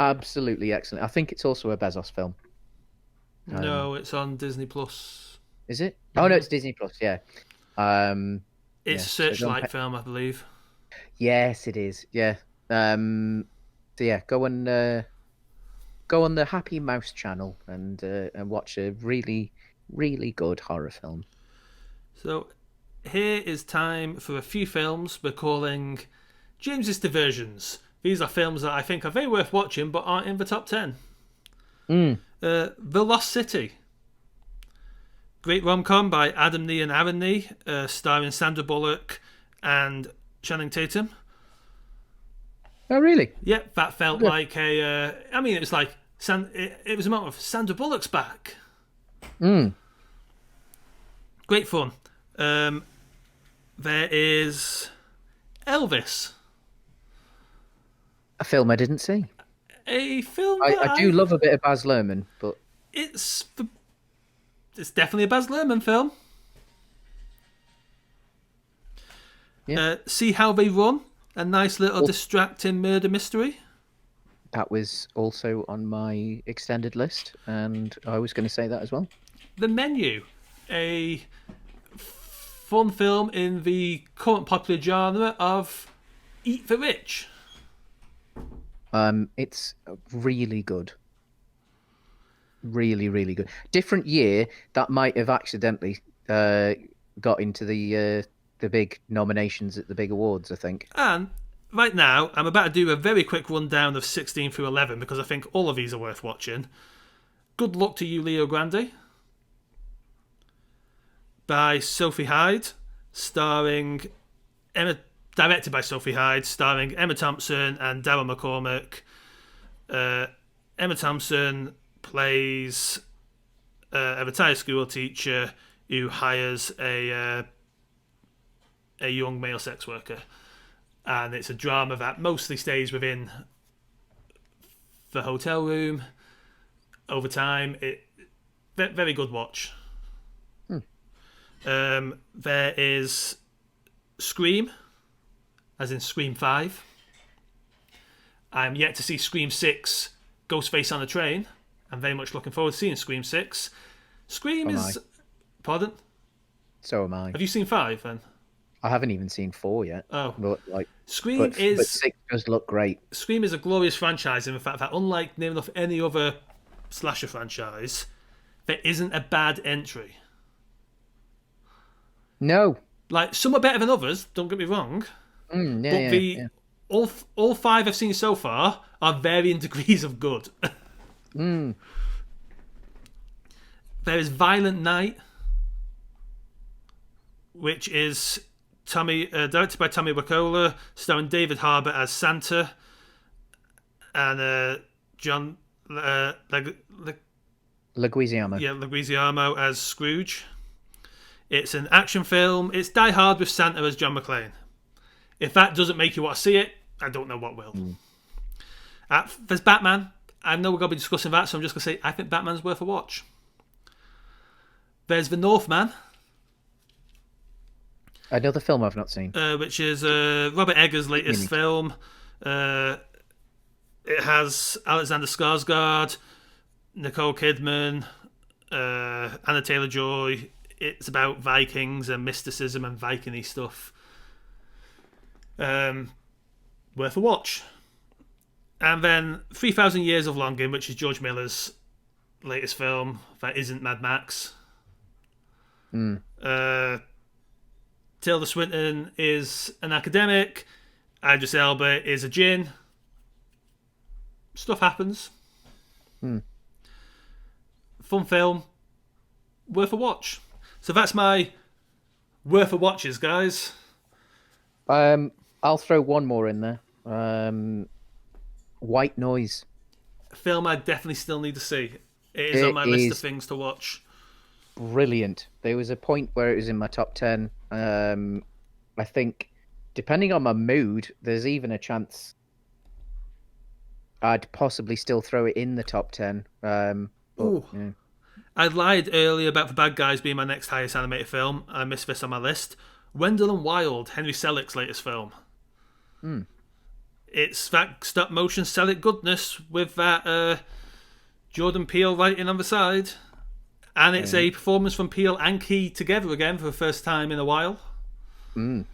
Speaker 2: absolutely excellent. I think it's also a Bezos film. Um,
Speaker 1: No, it's on Disney Plus.
Speaker 2: is it? Oh no, it's Disney Plus. Yeah. Um,
Speaker 1: It's
Speaker 2: yeah.
Speaker 1: a
Speaker 2: So go and
Speaker 1: Searchlight film, I believe.
Speaker 2: yes, it is. Yeah. So yeah, go on the Happy Mouse channel and watch a really, really good horror film.
Speaker 1: So here is time for a few films we're calling James's Diversions. These are films that I think are very worth watching but aren't in the top 10.
Speaker 2: Mm,
Speaker 1: The Lost City. Great rom-com by Adam Nee and Aaron Nee, starring Sandra Bullock and Channing Tatum.
Speaker 2: oh really?
Speaker 1: Yep, that felt
Speaker 2: Yeah.
Speaker 1: like a. I mean, it was like it was a moment of Sandra Bullock's back.
Speaker 2: Mm,
Speaker 1: Great fun. There is Elvis,
Speaker 2: a film I didn't see.
Speaker 1: a film
Speaker 2: I,
Speaker 1: that
Speaker 2: I do love a bit of Baz Luhrmann, but
Speaker 1: it's it's definitely a Baz Luhrmann film.
Speaker 2: yeah,
Speaker 1: See How They Run, a nice little
Speaker 2: oh,
Speaker 1: distracting murder mystery.
Speaker 2: that was also on my extended list, and I was going to say that as well.
Speaker 1: The Menu, a fun film in the current popular genre of Eat the Rich.
Speaker 2: It's really good, really, really good. Different year that might have accidentally got into the big nominations at the big awards. I think.
Speaker 1: And right now, I'm about to do a very quick rundown of 16 through 11 because I think all of these are worth watching. Good Luck to You, Leo Grande, by Sophie Hyde, starring Emma, directed by Sophie Hyde, starring Emma Thompson and Darryl McCormick. Emma Thompson plays a retired school teacher who hires a young male sex worker, and it's a drama that mostly stays within the hotel room. Over time, it very good watch. There is Scream, as in Scream 5. I'm yet to see Scream 6, Ghostface on a Train. I'm very much looking forward to seeing Scream 6. Scream
Speaker 2: Am
Speaker 1: is...
Speaker 2: I?
Speaker 1: Pardon?
Speaker 2: So am I.
Speaker 1: Have you seen 5 then?
Speaker 2: I haven't even seen 4 yet,
Speaker 1: Oh.
Speaker 2: but like,
Speaker 1: Scream
Speaker 2: but
Speaker 1: is...
Speaker 2: 6 does look great.
Speaker 1: Scream is a glorious franchise in the fact that, unlike near enough any other slasher franchise, there isn't a bad entry.
Speaker 2: No.
Speaker 1: Like, some are better than others, don't get me wrong,
Speaker 2: Yeah,
Speaker 1: but
Speaker 2: yeah,
Speaker 1: the
Speaker 2: yeah.
Speaker 1: all 5 I've seen so far are varying degrees of good.
Speaker 2: Mm.
Speaker 1: There is Violent Night, which is directed by Tommy Wakola, starring David Harbour as Santa and John
Speaker 2: Leguizamo.
Speaker 1: Leguizamo as Scrooge. It's an action film. It's Die Hard with Santa as John McClane. If that doesn't make you want to see it, I don't know what will. There's Batman. I know we're going to be discussing that, so I'm just going to say I think Batman's worth a watch. There's The Northman,
Speaker 2: Another film I've not seen.
Speaker 1: which is Robert Eggers' latest film. It has Alexander Skarsgård, Nicole Kidman, Anna Taylor-Joy. It's about Vikings and mysticism and Viking-y stuff. Worth a watch. And then 3,000 Years of Longing, which is George Miller's latest film that isn't Mad Max. Tilda Swinton is an academic. Idris Elba is a djinn. Stuff happens. Fun film. Worth a watch. So that's my worth a watches, guys.
Speaker 2: I'll throw one more in there. White Noise.
Speaker 1: A film I definitely still need to see. It is on my list of things to watch.
Speaker 2: Brilliant. There was a point where it was in my top 10. I think, depending on my mood, there's even a chance I'd possibly still throw it in the top 10.
Speaker 1: Ooh.
Speaker 2: Yeah.
Speaker 1: I lied earlier about The Bad Guys being my next highest animated film. I missed this on my list. Wendell and Wild, Henry Selick's latest film. It's that stop motion sell it goodness with that Jordan Peele writing on the side. And it's
Speaker 2: Mm.
Speaker 1: a performance from Peele and Key together again for the first time in a while.
Speaker 2: Mm.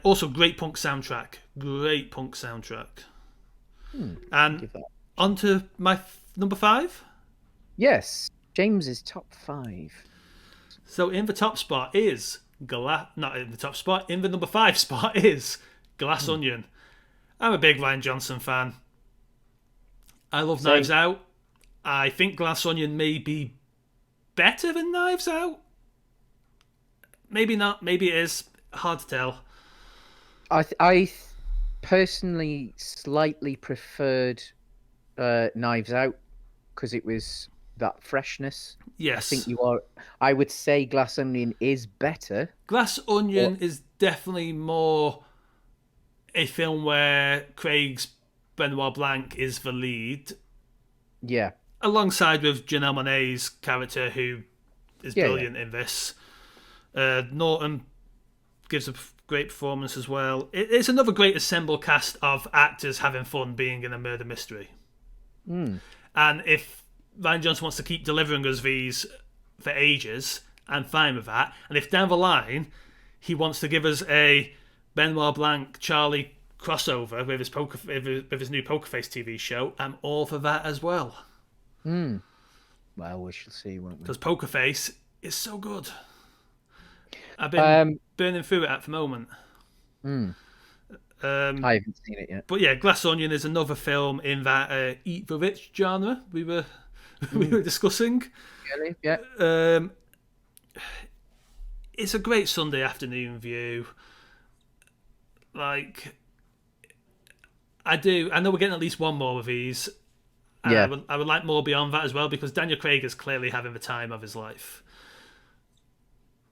Speaker 1: Also, great punk soundtrack. Great punk soundtrack.
Speaker 2: I'll
Speaker 1: And
Speaker 2: give that.
Speaker 1: on to my number 5.
Speaker 2: Yes, James's top 5.
Speaker 1: So in the top spot is not in the top spot. In the number 5 spot is Glass Onion. I'm a big Ryan Johnson fan. I love
Speaker 2: Same.
Speaker 1: Knives Out. I think Glass Onion may be better than Knives Out. Maybe not. Maybe it is. Hard to tell.
Speaker 2: I personally slightly preferred Knives Out because it was that freshness.
Speaker 1: Yes.
Speaker 2: I think you are. I would say Glass Onion is better.
Speaker 1: Glass Onion is definitely more a film where Craig's Benoit Blanc is the lead,
Speaker 2: Yeah,
Speaker 1: alongside with Janelle Monáe's character, who is
Speaker 2: Yeah,
Speaker 1: brilliant in this. Norton gives a great performance as well. It's another great assembled cast of actors having fun being in a murder mystery. And if Ryan Johnson wants to keep delivering us these for ages, I'm fine with that. And if down the line he wants to give us a Benoit Blanc Charlie crossover with his new Poker Face TV show, I'm all for that as well.
Speaker 2: Well, we shall see, won't we?
Speaker 1: Because Poker Face is so good. I've been burning through it at the moment.
Speaker 2: I haven't seen it yet.
Speaker 1: But yeah, Glass Onion is another film in that eat the rich genre we were discussing.
Speaker 2: Really? Yeah.
Speaker 1: It's a great Sunday afternoon view. Like, I know we're getting at least one more of these. And
Speaker 2: Yeah.
Speaker 1: I would like more beyond that as well, because Daniel Craig is clearly having the time of his life.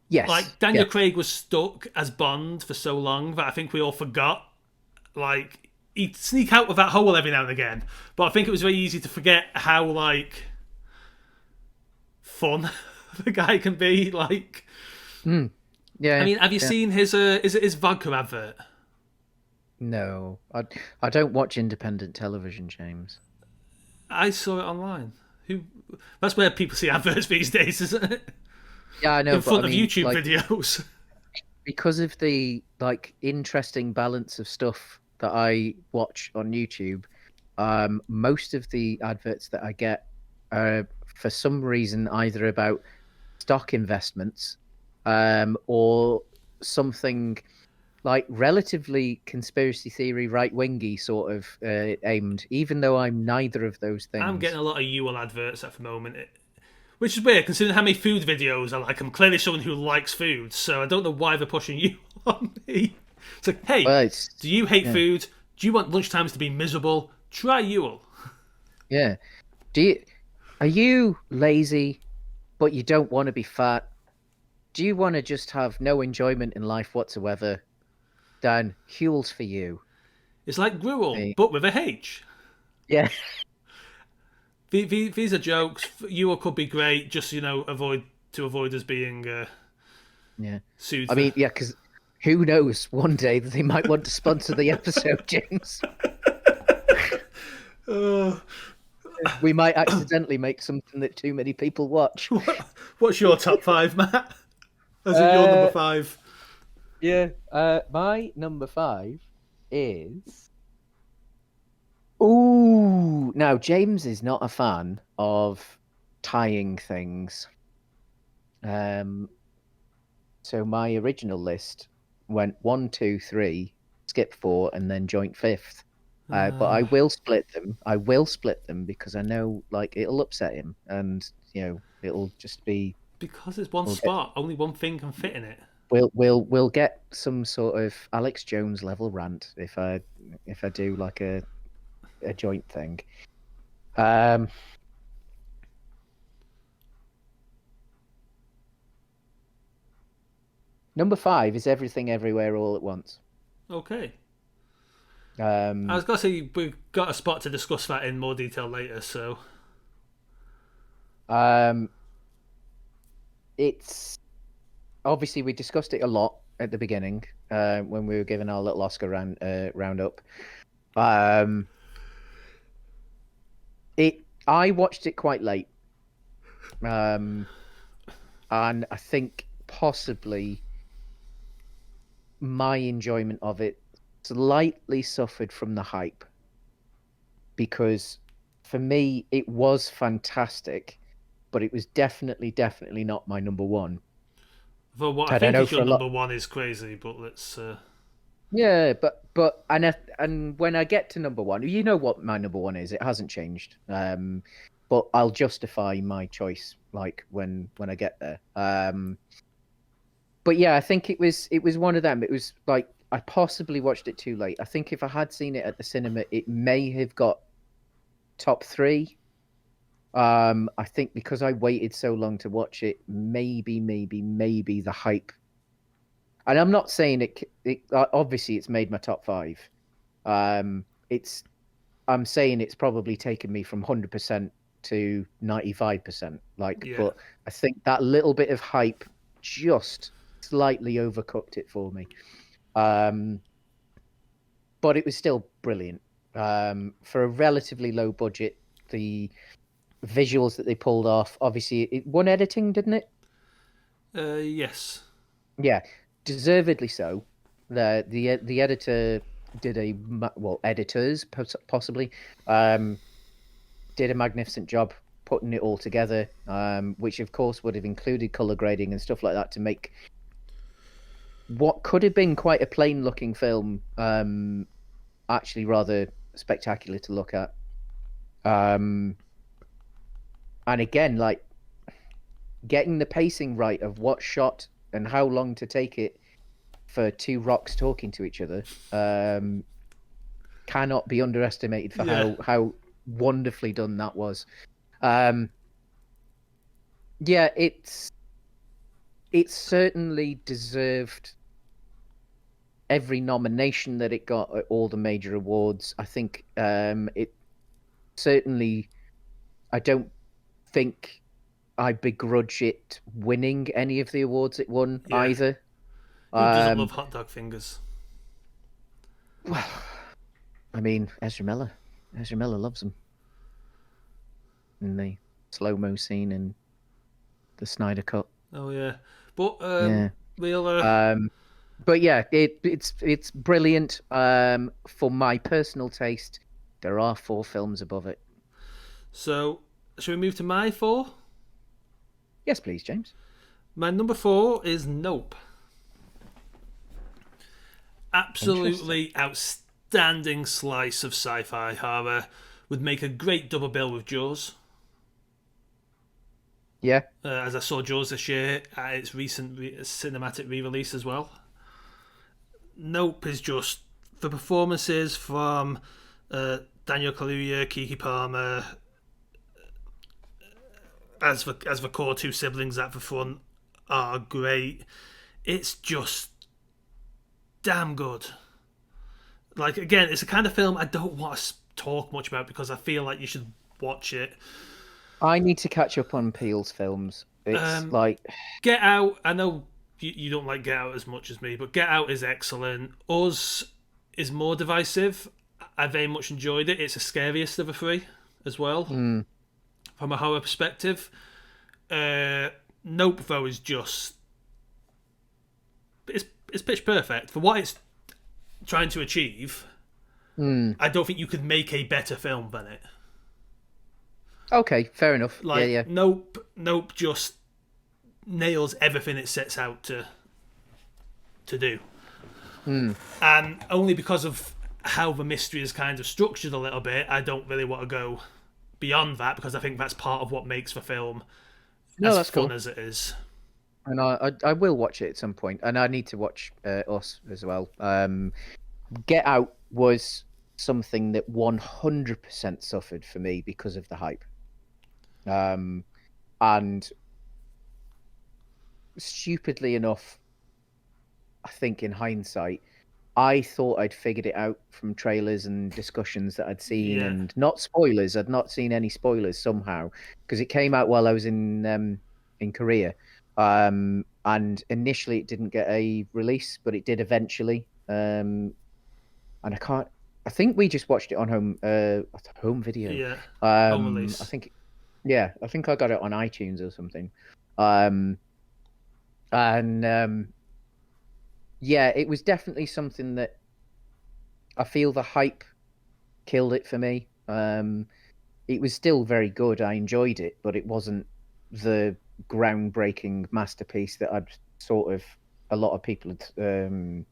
Speaker 2: Yes.
Speaker 1: Like, Daniel
Speaker 2: yeah.
Speaker 1: Craig was stuck as Bond for so long that I think we all forgot. Like, he'd sneak out of that hole every now and again. But I think it was very easy to forget how, like, fun the guy can be. Like,
Speaker 2: Yeah.
Speaker 1: I mean, have you seen his his vodka advert?
Speaker 2: No, I don't watch independent television, James.
Speaker 1: I saw it online. That's where people see adverts these days, isn't it?
Speaker 2: Yeah, I know.
Speaker 1: In
Speaker 2: but
Speaker 1: front
Speaker 2: I
Speaker 1: of
Speaker 2: mean,
Speaker 1: YouTube
Speaker 2: like,
Speaker 1: videos.
Speaker 2: because of the interesting balance of stuff that I watch on YouTube. Most of the adverts that I get are for some reason either about stock investments, or something like relatively conspiracy theory, right wingy sort of aimed. Even though I'm neither of those things.
Speaker 1: I'm getting a lot of Ewell adverts at the moment, which is weird considering how many food videos I like. I'm clearly someone who likes food, so I don't know why they're pushing you on me. It's like, hey,
Speaker 2: Well,
Speaker 1: do you hate food? Do you want lunchtimes to be miserable? Try Ewell.
Speaker 2: Yeah. Are you lazy, but you don't want to be fat? Do you want to just have no enjoyment in life whatsoever? Dan, Huel's for you.
Speaker 1: It's like gruel,
Speaker 2: Hey.
Speaker 1: but with a H.
Speaker 2: Yeah.
Speaker 1: These are jokes. Ewell could be great, just avoid us being
Speaker 2: Yeah.
Speaker 1: sued.
Speaker 2: I mean, yeah, because who knows? One day they might want to sponsor the episode, James. We might accidentally make something that too many people watch.
Speaker 1: What's your top 5, Matt? As in your number 5?
Speaker 2: Yeah. My number 5 is. Ooh. Now, James is not a fan of tying things. So my original list went 1, 2, 3, skip 4, and then joint 5th. But I will split them. I will split them because I know, like, it'll upset him, and it'll just be.
Speaker 1: Because it's one spot, only one thing can fit in it.
Speaker 2: We'll get some sort of Alex Jones level rant if I do like a joint thing. Number 5 is Everything Everywhere All at Once.
Speaker 1: Okay.
Speaker 2: I
Speaker 1: was gonna say we've got a spot to discuss that in more detail later. So.
Speaker 2: It's obviously we discussed it a lot at the beginning when we were giving our little Oscar roundup. Um, I watched it quite late, um, and I think possibly my enjoyment of it slightly suffered from the hype because for me it was fantastic, but it was definitely not my number one.
Speaker 1: For what I
Speaker 2: I don't
Speaker 1: think
Speaker 2: know
Speaker 1: is your
Speaker 2: for a lot.
Speaker 1: number one is crazy, but let's.
Speaker 2: Yeah, and when I get to number one, you know what my number one is. It hasn't changed. But I'll justify my choice like when I get there. But yeah, I think it was one of them. It was like I possibly watched it too late. I think if I had seen it at the cinema, it may have got top three. I think because I waited so long to watch it, maybe the hype. And I'm not saying it obviously it's made my top five. It's I'm saying it's probably taken me from 100% to 95%. Like,
Speaker 1: Yeah.
Speaker 2: but I think that little bit of hype just slightly overcooked it for me. Um, but it was still brilliant. For a relatively low budget, the visuals that they pulled off, obviously, it won editing, didn't it?
Speaker 1: Yes.
Speaker 2: Yeah, deservedly so. The editor did well, editors possibly um, did a magnificent job putting it all together, which of course would have included color grading and stuff like that to make what could have been quite a plain looking film actually rather spectacular to look at. Um, and again, like getting the pacing right of what shot and how long to take it for two rocks talking to each other cannot be underestimated for
Speaker 1: Yeah.
Speaker 2: how wonderfully done that was. Um, yeah, it certainly deserved every nomination that it got at all the major awards. I think it certainly. I don't think I begrudge it winning any of the awards it won
Speaker 1: Yeah.
Speaker 2: either.
Speaker 1: Who doesn't
Speaker 2: Um,
Speaker 1: love hot dog fingers?
Speaker 2: well, I mean, Ezra Miller loves them in the slow mo scene in the Snyder Cut.
Speaker 1: Oh yeah. But
Speaker 2: Yeah.
Speaker 1: we'll.
Speaker 2: Um, but yeah, it's brilliant. For my personal taste, there are four films above it.
Speaker 1: So, should we move to my four?
Speaker 2: Yes, please, James.
Speaker 1: My number four is Nope.
Speaker 2: Interesting.
Speaker 1: Absolutely outstanding slice of sci-fi horror. Would make a great double bill with Jaws.
Speaker 2: Yeah.
Speaker 1: As I saw Jaws this year at its recent cinematic re-release as well. Nope is just the performances from Daniel Kaluuya, Kiki Palmer, as the core two siblings at the front are great. It's just damn good. Like again, it's a kind of film I don't want to talk much about because I feel like you should watch it.
Speaker 2: I need to catch up on Peele's films. It's
Speaker 1: Um,
Speaker 2: like,
Speaker 1: Get Out. I know you don't like Get Out as much as me, but Get Out is excellent. Us is more divisive. I very much enjoyed it. It's the scariest of the three as well
Speaker 2: mm,
Speaker 1: from a horror perspective. Nope, though, is just it's pitch perfect for what it's trying to achieve.
Speaker 2: mm.
Speaker 1: I don't think you could make a better film than it.
Speaker 2: Okay, fair enough. Yeah,
Speaker 1: Like
Speaker 2: yeah.
Speaker 1: Nope just nails everything it sets out to do,
Speaker 2: Mm.
Speaker 1: and only because of how the mystery is kind of structured a little bit, I don't really want to go beyond that because I think that's part of what makes the film
Speaker 2: No,
Speaker 1: as
Speaker 2: that's
Speaker 1: fun
Speaker 2: cool.
Speaker 1: as it is.
Speaker 2: And I will watch it at some point, and I need to watch Us as well. Get Out was something that 100% suffered for me because of the hype. Um, and stupidly enough, I think in hindsight, I thought I'd figured it out from trailers and discussions that I'd seen,
Speaker 1: Yeah,
Speaker 2: and not spoilers. I'd not seen any spoilers somehow because it came out while I was in Korea. and initially it didn't get a release, but it did eventually. And I can't. I think we just watched it on home video.
Speaker 1: Yeah, home
Speaker 2: I
Speaker 1: release.
Speaker 2: think, yeah, I think I got it on iTunes or something. Um, and yeah, it was definitely something that I feel the hype killed it for me. It was still very good. I enjoyed it, but it wasn't the groundbreaking masterpiece that I'd sort of a lot of people had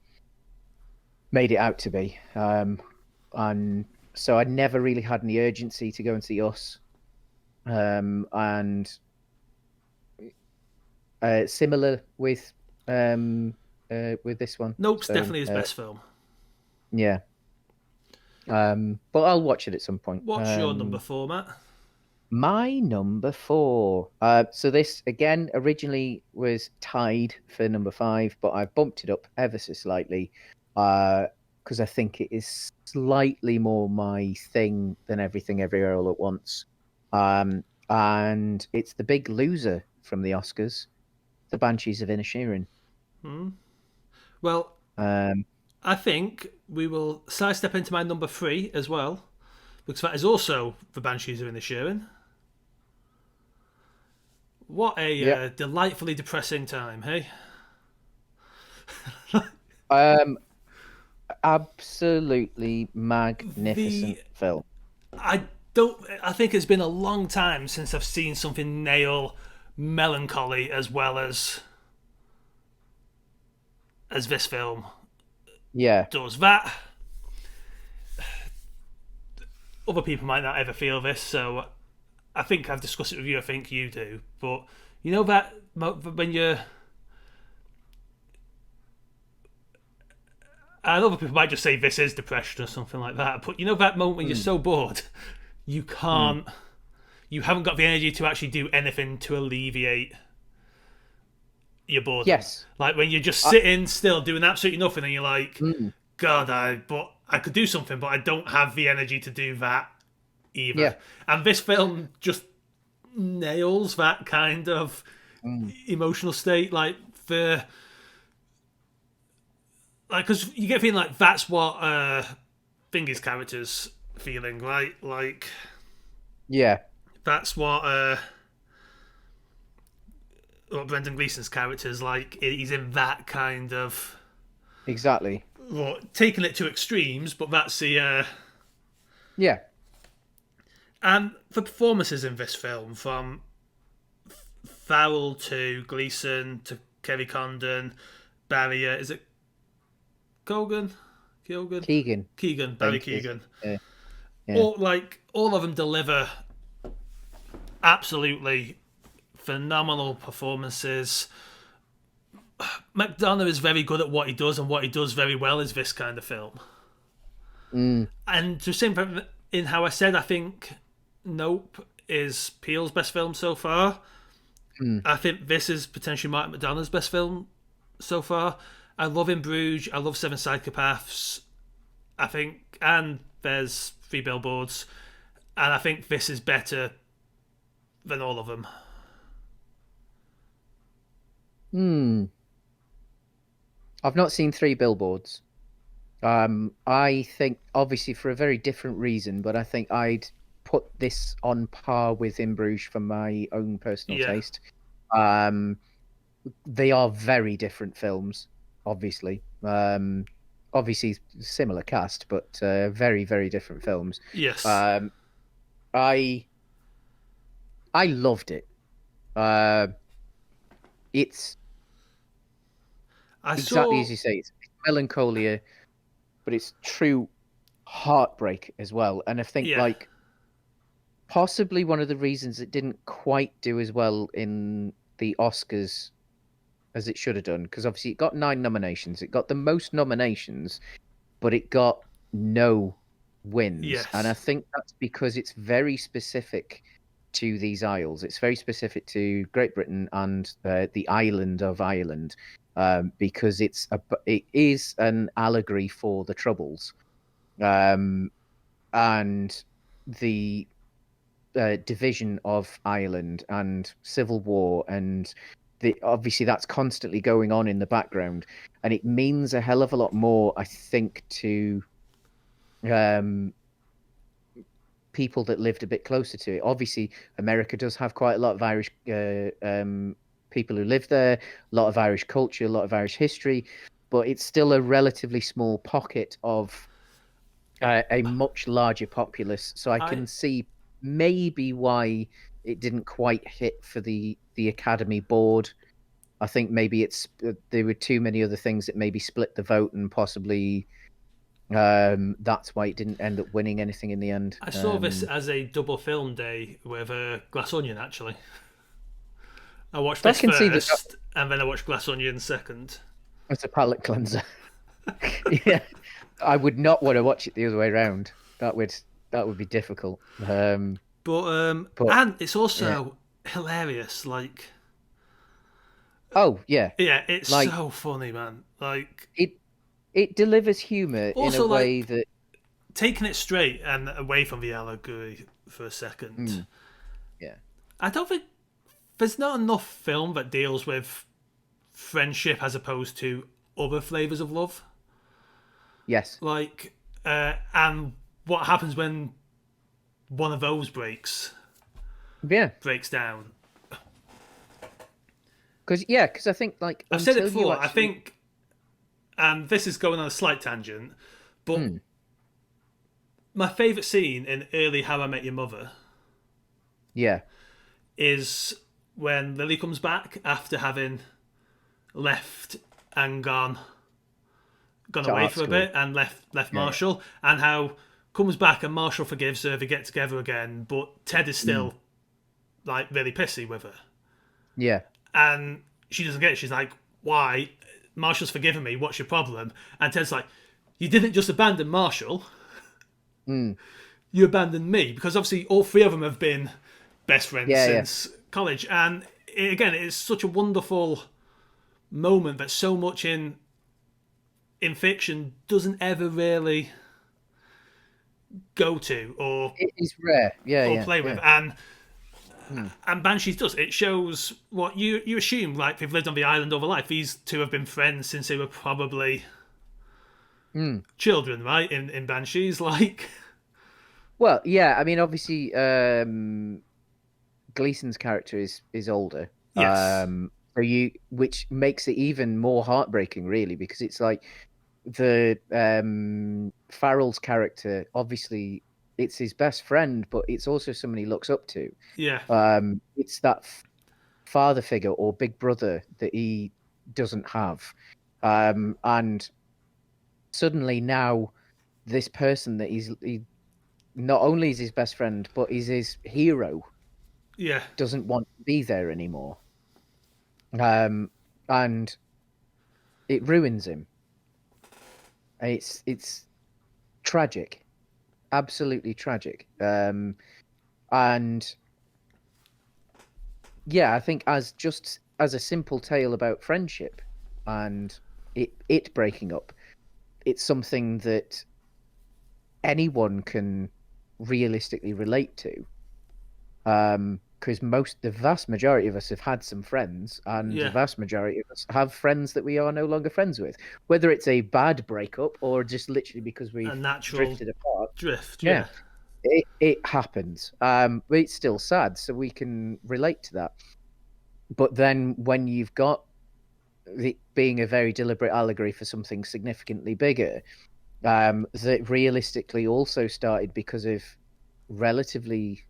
Speaker 2: made it out to be. And so I never really had any urgency to go and see Us. And similar with this one.
Speaker 1: Nope's
Speaker 2: So
Speaker 1: definitely his best film.
Speaker 2: yeah. But I'll watch it at some point.
Speaker 1: What's your number 4, Matt?
Speaker 2: My number four. So this again originally was tied for number five, but I bumped it up ever so slightly, because I think it is slightly more my thing than Everything Everywhere All at Once. And it's The Big Loser from the Oscars, The Banshees of Inisherin.
Speaker 1: Well,
Speaker 2: Um,
Speaker 1: I think we will sidestep into my number 3 as well, because that is also The Banshees of Inisherin. What a
Speaker 2: yeah.
Speaker 1: delightfully depressing time, hey?
Speaker 2: Um, Absolutely magnificent
Speaker 1: The
Speaker 2: film.
Speaker 1: I don't. I think it's been a long time since I've seen something nail melancholy as well as this film
Speaker 2: Yeah.
Speaker 1: does. That other people might not ever feel this, so I think I've discussed it with you. I think you do, but you know that when you're, and other people might just say this is depression or something like that. But you know that moment when you're
Speaker 2: Mm,
Speaker 1: so bored, you
Speaker 2: mm.
Speaker 1: can't, you haven't got the energy to actually do anything to alleviate your boredom.
Speaker 2: Yes.
Speaker 1: Like when you're just
Speaker 2: I,
Speaker 1: sitting still doing absolutely nothing, and you're like,
Speaker 2: mm,
Speaker 1: God, I could do something, but I don't have the energy to do that either.
Speaker 2: yeah.
Speaker 1: And this film just nails that kind of
Speaker 2: Mm,
Speaker 1: emotional state, because you get a feeling like that's what Finger's character's feeling, right? Like
Speaker 2: yeah.
Speaker 1: that's what Brendan Gleeson's character's like. He's in that kind of,
Speaker 2: Exactly.
Speaker 1: well, taking it to extremes, but that's the
Speaker 2: Yeah.
Speaker 1: and the performances in this film, from Farrell to Gleeson to Kerry Condon, Barrier, is it Kogan? Keoghan?
Speaker 2: Keegan,
Speaker 1: Keegan,
Speaker 2: I
Speaker 1: Barry
Speaker 2: think is.
Speaker 1: Keegan.
Speaker 2: Yeah.
Speaker 1: All of them deliver absolutely phenomenal performances. McDonough is very good at what he does, and what he does very well is this kind of film.
Speaker 2: Mm,
Speaker 1: And to same in how I said, I think Nope is Peele's best film so far.
Speaker 2: mm.
Speaker 1: I think this is potentially Mark McDonagh's best film so far. I love In Bruges. I love Seven Psychopaths. I think, and there's Three Billboards, and I think this is better than all of them.
Speaker 2: Hmm. I've not seen Three Billboards. I think obviously for a very different reason, but I think I'd put this on par with In Bruges for my own personal
Speaker 1: Yeah.
Speaker 2: taste. Um, they are very different films, obviously. Obviously similar cast, but very, very different films.
Speaker 1: Yes.
Speaker 2: Um, I I loved it. Uh, it's
Speaker 1: I
Speaker 2: exactly
Speaker 1: saw.
Speaker 2: as you say. It's melancholia, but it's true heartbreak as well. And I think
Speaker 1: Yeah.
Speaker 2: like possibly one of the reasons it didn't quite do as well in the Oscars as it should have done, because obviously it got 9 nominations. It got the most nominations, but it got no wins. And I
Speaker 1: Yes.
Speaker 2: think that's because it's very specific to these isles. It's very specific to Great Britain and the island of Ireland, because it is an allegory for the Troubles, um, and the division of Ireland and civil war and obviously that's constantly going on in the background, and it means a hell of a lot more, I think, to um, people that lived a bit closer to it. Obviously, America does have quite a lot of Irish people who live there, a lot of Irish culture, a lot of Irish history, but it's still a relatively small pocket of a much larger populace. So I
Speaker 1: I
Speaker 2: can see maybe why it didn't quite hit for the Academy board. I think maybe there were too many other things that maybe split the vote, and possibly that's why it didn't end up winning anything in the end.
Speaker 1: I saw this as a double film day with Glass Onion. Actually, I watched
Speaker 2: So I
Speaker 1: this
Speaker 2: can see that
Speaker 1: first, and then I watched Glass Onion second.
Speaker 2: as a palate cleanser. Yeah, I would not want to watch it the other way around. That would be difficult. But
Speaker 1: And it's
Speaker 2: yeah.
Speaker 1: also hilarious. Like,
Speaker 2: Oh yeah,
Speaker 1: yeah, it's
Speaker 2: like
Speaker 1: so funny, man. Like,
Speaker 2: it it delivers humor in a
Speaker 1: also
Speaker 2: way
Speaker 1: like
Speaker 2: that
Speaker 1: taking it straight and away from the allegory for a second.
Speaker 2: mm, yeah.
Speaker 1: I don't think there's not enough film that deals with friendship as opposed to other flavors of love.
Speaker 2: Yes.
Speaker 1: Like, and what happens when one of those
Speaker 2: Yeah.
Speaker 1: breaks down.
Speaker 2: Because I think like
Speaker 1: I've said it
Speaker 2: until you
Speaker 1: before. I
Speaker 2: actually
Speaker 1: think, and this is going on a slight tangent, but
Speaker 2: mm,
Speaker 1: my favourite scene in early How I Met Your Mother
Speaker 2: yeah.
Speaker 1: is when Lily comes back after having left and gone
Speaker 2: To
Speaker 1: away
Speaker 2: art
Speaker 1: for a
Speaker 2: school.
Speaker 1: bit and left
Speaker 2: Yeah,
Speaker 1: Marshall, and how comes back and Marshall forgives her, they get together again, but Ted is
Speaker 2: yeah. Mm,
Speaker 1: still like really pissy with her,
Speaker 2: yeah.
Speaker 1: and she doesn't get it. She's like, "Why? Marshall's forgiven me. What's your problem?" And Ted's like, "You didn't just abandon Marshall.
Speaker 2: Mm,
Speaker 1: You abandoned me," because obviously all three of them have been best friends
Speaker 2: yeah, yeah.
Speaker 1: since college, and again, it's such a wonderful moment that so much in fiction doesn't ever really go to
Speaker 2: It is rare. Yeah,
Speaker 1: or
Speaker 2: yeah,
Speaker 1: play with,
Speaker 2: yeah. Mm,
Speaker 1: and Banshees does. It shows what you assume, like they've lived on the island all their life. These two have been friends since they were probably
Speaker 2: mm.
Speaker 1: children, right? In Banshees, like
Speaker 2: Well, yeah. I mean, obviously, Gleason's character is older.
Speaker 1: yes,
Speaker 2: Which makes it even more heartbreaking, really, because it's like the Farrell's character. Obviously, it's his best friend, but it's also someone he looks up to.
Speaker 1: yeah,
Speaker 2: It's that father figure or big brother that he doesn't have, and suddenly now this person that he not only is his best friend but is his hero
Speaker 1: yeah,
Speaker 2: doesn't want to be there anymore, and it ruins him. It's tragic, absolutely tragic. And yeah, I think as a simple tale about friendship and it breaking up, it's something that anyone can realistically relate to. Because the vast majority of us have had some friends, and the
Speaker 1: yeah.
Speaker 2: vast majority of us have friends that we are no longer friends with, whether it's a bad breakup or just literally because
Speaker 1: A
Speaker 2: we've
Speaker 1: natural
Speaker 2: drifted apart.
Speaker 1: drift,
Speaker 2: Yeah,
Speaker 1: yeah,
Speaker 2: it happens. But it's still sad, so we can relate to that. But then when you've got it being a very deliberate allegory for something significantly bigger, that realistically also started because of relatively,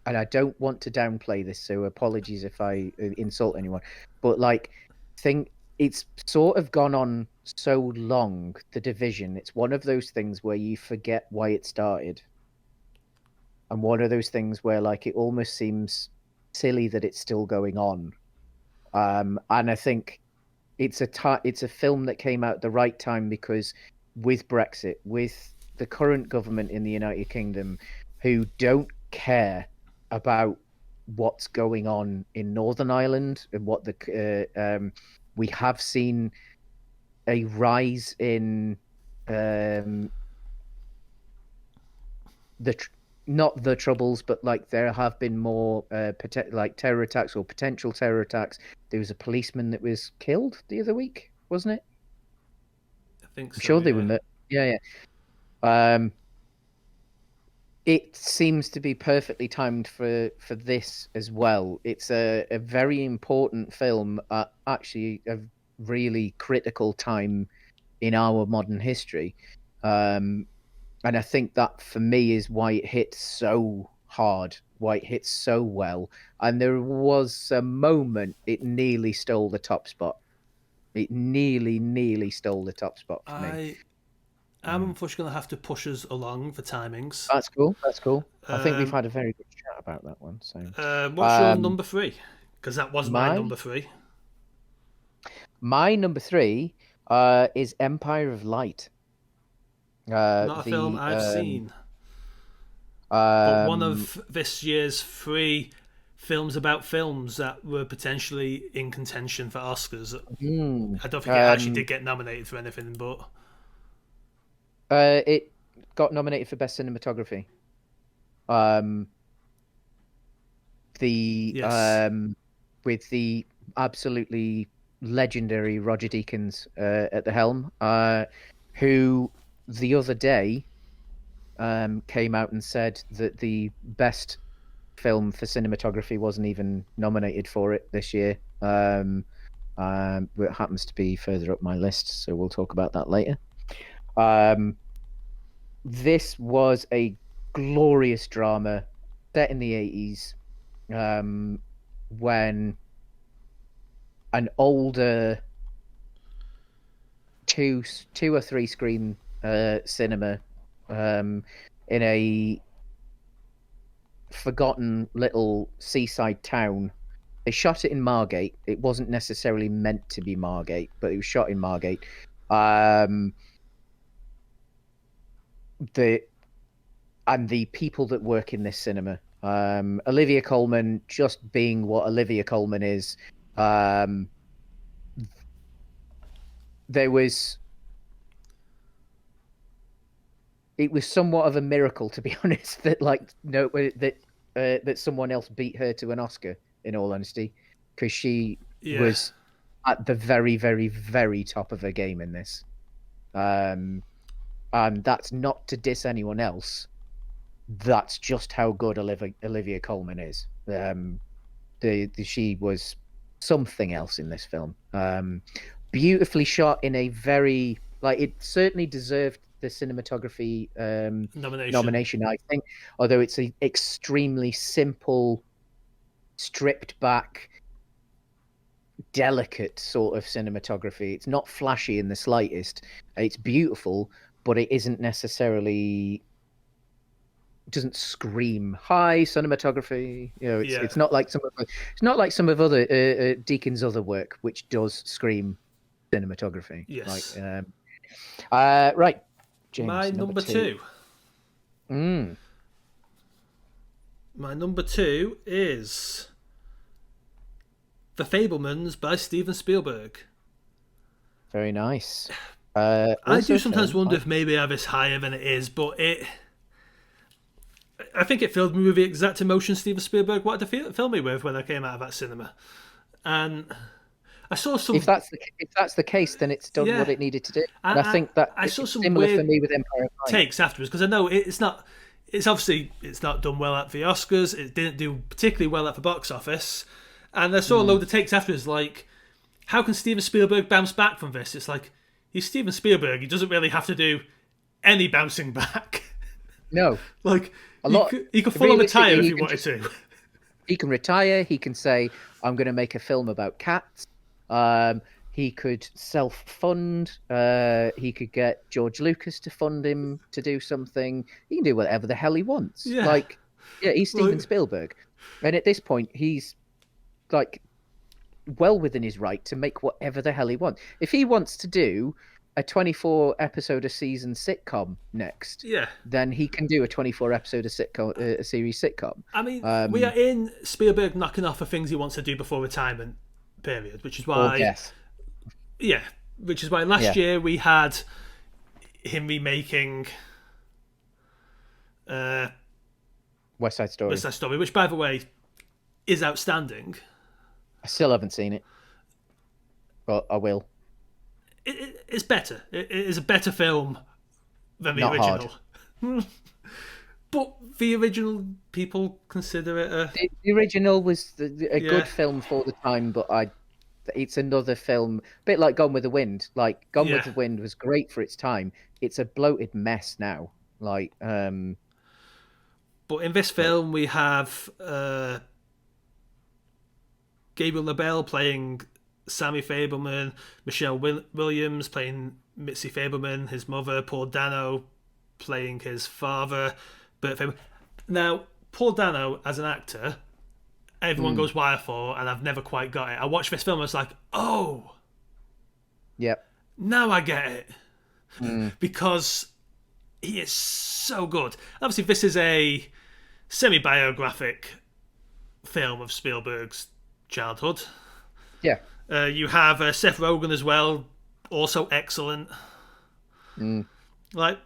Speaker 2: and I don't want to downplay this, so apologies if I insult anyone, but like, think it's sort of gone on so long, the division. It's one of those things where you forget why it started, and one of those things where like it almost seems silly that it's still going on. And I think it's a film that came out at the right time because with Brexit, with the current government in the United Kingdom, who don't care about what's going on in Northern Ireland and we have seen a rise in um, the not the troubles, but like there have been more like terror attacks or potential terror attacks. There was a policeman that was killed the other week, wasn't it?
Speaker 1: I think
Speaker 2: I'm
Speaker 1: so.
Speaker 2: sure they were.
Speaker 1: Yeah.
Speaker 2: Yeah, yeah. It seems to be perfectly timed for this as well. It's a very important film at actually a really critical time in our modern history. Um, and I think that for me is why it hits so hard, why it hits so well. And there was a moment it nearly stole the top spot. It nearly stole the top spot for me.
Speaker 1: I am
Speaker 2: Mm.
Speaker 1: unfortunately going to have to push us along for timings.
Speaker 2: That's cool. That's cool. I think we've
Speaker 1: Um,
Speaker 2: had a very good chat about that one. So,
Speaker 1: what's your
Speaker 2: um,
Speaker 1: number three? Because that was my
Speaker 2: my
Speaker 1: number three.
Speaker 2: my number three is Empire of Light.
Speaker 1: Not a film
Speaker 2: The
Speaker 1: I've seen, but one
Speaker 2: um,
Speaker 1: of this year's three films about films that were potentially in contention for Oscars.
Speaker 2: hmm,
Speaker 1: I don't think it actually
Speaker 2: um,
Speaker 1: did get nominated for anything, but
Speaker 2: it got nominated for best cinematography. Um, the
Speaker 1: yes,
Speaker 2: with the absolutely legendary Roger Deakins at the helm, who the other day came out and said that the best film for cinematography wasn't even nominated for it this year. It happens to be further up my list, so we'll talk about that later. Um, this was a glorious drama set in the 80s, um, when an older two or three screen cinema um, in a forgotten little seaside town. They shot it in Margate. It wasn't necessarily meant to be Margate, but it was shot in Margate. Um, the and the people that work in this cinema. Olivia Colman, just being what Olivia Colman is. Um, there was it was somewhat of a miracle, to be honest, that like no that someone else beat her to an Oscar. In all honesty, because she
Speaker 1: yeah,
Speaker 2: was at the very, very, very top of her game in this. Um, and that's not to diss anyone else. That's just how good Olivia Colman is. She was something else in this film. Beautifully shot in a very like it certainly deserved the cinematography
Speaker 1: nomination.
Speaker 2: nomination. I think, although it's a extremely simple, stripped back, delicate sort of cinematography. It's not flashy in the slightest. It's beautiful, but it isn't necessarily doesn't scream high cinematography. You know,
Speaker 1: Yeah,
Speaker 2: it's not like it's not like some of other Deacon's other work, which does scream cinematography. Like,
Speaker 1: yes.
Speaker 2: right,
Speaker 1: My
Speaker 2: James, number
Speaker 1: number
Speaker 2: two.
Speaker 1: two.
Speaker 2: Mm,
Speaker 1: My number two is The Fablemans by Steven Spielberg.
Speaker 2: very nice.
Speaker 1: I
Speaker 2: Also
Speaker 1: do
Speaker 2: a
Speaker 1: sometimes
Speaker 2: film.
Speaker 1: wonder if maybe I have this higher than it is, but I think it filled me with the exact emotion Steven Spielberg wanted to fill me with when I came out of that cinema. And I saw some,
Speaker 2: If that's the case, then it's done
Speaker 1: yeah,
Speaker 2: what it needed to do. And I
Speaker 1: I,
Speaker 2: think that
Speaker 1: I saw
Speaker 2: it's
Speaker 1: some
Speaker 2: similar for
Speaker 1: weird
Speaker 2: me with Empire of Light.
Speaker 1: takes afterwards because I know it's not. It's obviously it's not done well at the Oscars. It didn't do particularly well at the box office, and I saw a
Speaker 2: Mm,
Speaker 1: load of takes afterwards. Like, how can Steven Spielberg bounce back from this? It's like he's Steven Spielberg. He doesn't really have to do any bouncing back.
Speaker 2: no,
Speaker 1: Like
Speaker 2: a lot.
Speaker 1: he could full on retire
Speaker 2: Realistically,
Speaker 1: if
Speaker 2: he
Speaker 1: he
Speaker 2: can
Speaker 1: wanted
Speaker 2: just
Speaker 1: to.
Speaker 2: he can retire. He can say, "I'm going to make a film about cats." He could self-fund. He could get George Lucas to fund him to do something. He can do whatever the hell he wants.
Speaker 1: Yeah,
Speaker 2: Like, yeah, he's Steven
Speaker 1: like
Speaker 2: Spielberg, and at this point, he's like well within his right to make whatever the hell he wants. If he wants to do a 24 episode a season sitcom next,
Speaker 1: yeah.
Speaker 2: then he can do a 24 episode a sitcom a series sitcom.
Speaker 1: I mean, we are
Speaker 2: Um,
Speaker 1: in Spielberg knocking off the things he wants to do before retirement period, which is
Speaker 2: or
Speaker 1: why,
Speaker 2: death.
Speaker 1: yeah, which is why last
Speaker 2: Yeah.
Speaker 1: year we had him remaking uh,
Speaker 2: West Side
Speaker 1: West
Speaker 2: Story.
Speaker 1: Side Story, which, by the way, is outstanding.
Speaker 2: I still haven't seen it, but I will.
Speaker 1: It's better. It is a better film than the
Speaker 2: Not hard.
Speaker 1: original. But the original, people consider it a...
Speaker 2: The original was a
Speaker 1: Yeah,
Speaker 2: good film for the time, but it's another film, a bit like Gone with the Wind. Like Gone with
Speaker 1: yeah.
Speaker 2: the Wind was great for its time. It's a bloated mess now. Like,
Speaker 1: But in this
Speaker 2: but
Speaker 1: film, we have Gabriel LaBelle playing Sammy Fableman, Michelle Williams playing Mitzi Fableman, his mother, Paul Dano playing his father, Bert Fableman. Now, Paul Dano, as an actor, everyone goes wire for, and I've never quite got it. I watched this film, and I was like, oh,
Speaker 2: yeah,
Speaker 1: now I get it. Because he is so good. Obviously, this is a semi-biographic film of Spielberg's childhood.
Speaker 2: yeah.
Speaker 1: You have Seth Rogen as well, also excellent. Like,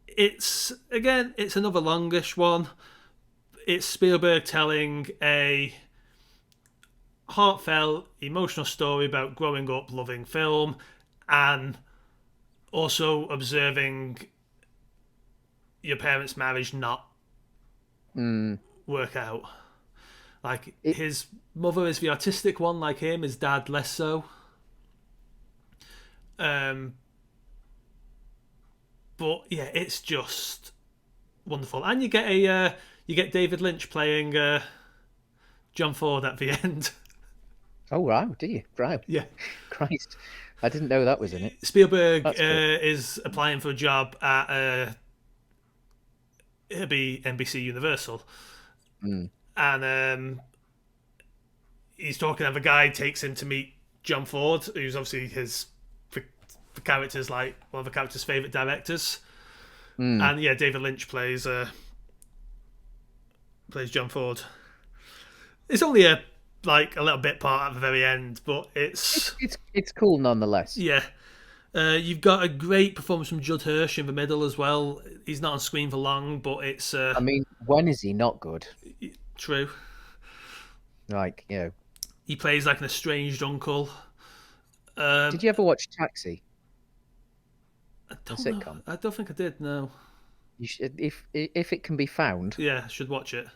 Speaker 1: it's another longish one. It's Spielberg telling a heartfelt, emotional story about growing up loving film and also observing your parents' marriage not work out. Like, his mother is the artistic one, like him. His dad less so. But yeah, it's just wonderful, and you get David Lynch playing John Ford at the end.
Speaker 2: Oh wow, do you? Right.
Speaker 1: Yeah,
Speaker 2: Christ, I didn't know that was in it.
Speaker 1: Spielberg
Speaker 2: That's cool.
Speaker 1: is applying for a job at it'll be NBC Universal, and he's talking. And the guy takes him to meet John Ford, who's obviously the character's like one of the character's favorite directors. And yeah, David Lynch plays John Ford. It's only a little bit part at the very end, but
Speaker 2: It's cool nonetheless.
Speaker 1: yeah. You've got a great performance from Judd Hirsch in the middle as well. He's not on screen for long, but it's
Speaker 2: I mean, when is he not good?
Speaker 1: true.
Speaker 2: Like,
Speaker 1: He plays like an estranged uncle.
Speaker 2: did you ever watch Taxi?
Speaker 1: I
Speaker 2: The
Speaker 1: don't know.
Speaker 2: sitcom.
Speaker 1: I don't think I did. No.
Speaker 2: You should, if it can be found.
Speaker 1: Yeah, should watch it.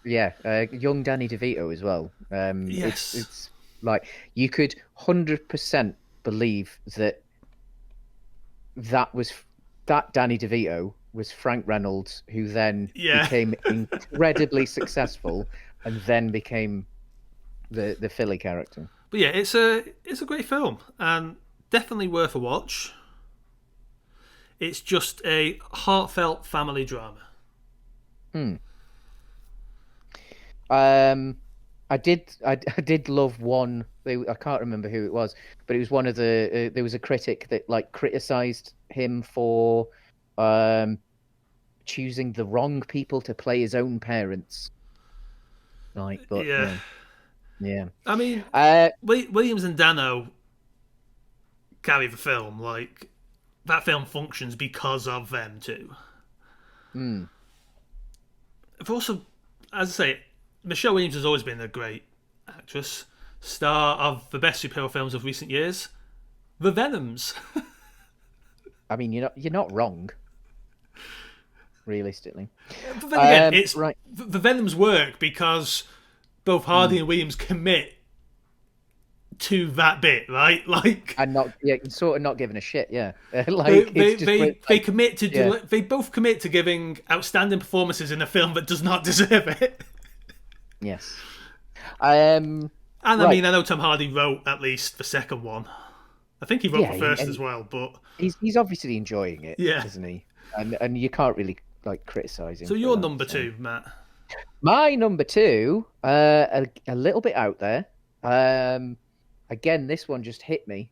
Speaker 2: Yeah, young Danny DeVito as well.
Speaker 1: Yes.
Speaker 2: It's like you could 100% believe that Danny DeVito was Frank Reynolds, who then
Speaker 1: Yeah.
Speaker 2: became incredibly successful and then became the Philly character.
Speaker 1: But yeah, it's a great film and definitely worth a watch. It's just a heartfelt family drama.
Speaker 2: I did love one. I can't remember who it was, but it was one of the. There was a critic that like criticized him for choosing the wrong people to play his own parents. Like, but
Speaker 1: Yeah.
Speaker 2: yeah.
Speaker 1: I mean, Williams and Dano carry the film. Like, that film functions because of them too. I've also, as I say, Michelle Williams has always been a great actress. Star of the best superhero films of recent years, The Venoms.
Speaker 2: I mean, you're not wrong. Realistically,
Speaker 1: But then again, it's
Speaker 2: right.
Speaker 1: the Venoms work because both Hardy and Williams commit to that bit, right? Like,
Speaker 2: And sort of not giving a shit. Yeah,
Speaker 1: they
Speaker 2: like it's just
Speaker 1: they commit to
Speaker 2: yeah.
Speaker 1: they both commit to giving outstanding performances in a film that does not deserve it.
Speaker 2: Yes.
Speaker 1: And I
Speaker 2: Right.
Speaker 1: mean, I know Tom Hardy wrote at least the second one. I think he wrote
Speaker 2: Yeah,
Speaker 1: the first
Speaker 2: and-
Speaker 1: as well, but
Speaker 2: He's obviously enjoying it,
Speaker 1: Yeah.
Speaker 2: isn't he? And you can't really like criticize him.
Speaker 1: so
Speaker 2: for
Speaker 1: you're
Speaker 2: that,
Speaker 1: number
Speaker 2: so.
Speaker 1: 2, Matt.
Speaker 2: My number 2, a little bit out there. Again, this one just hit me,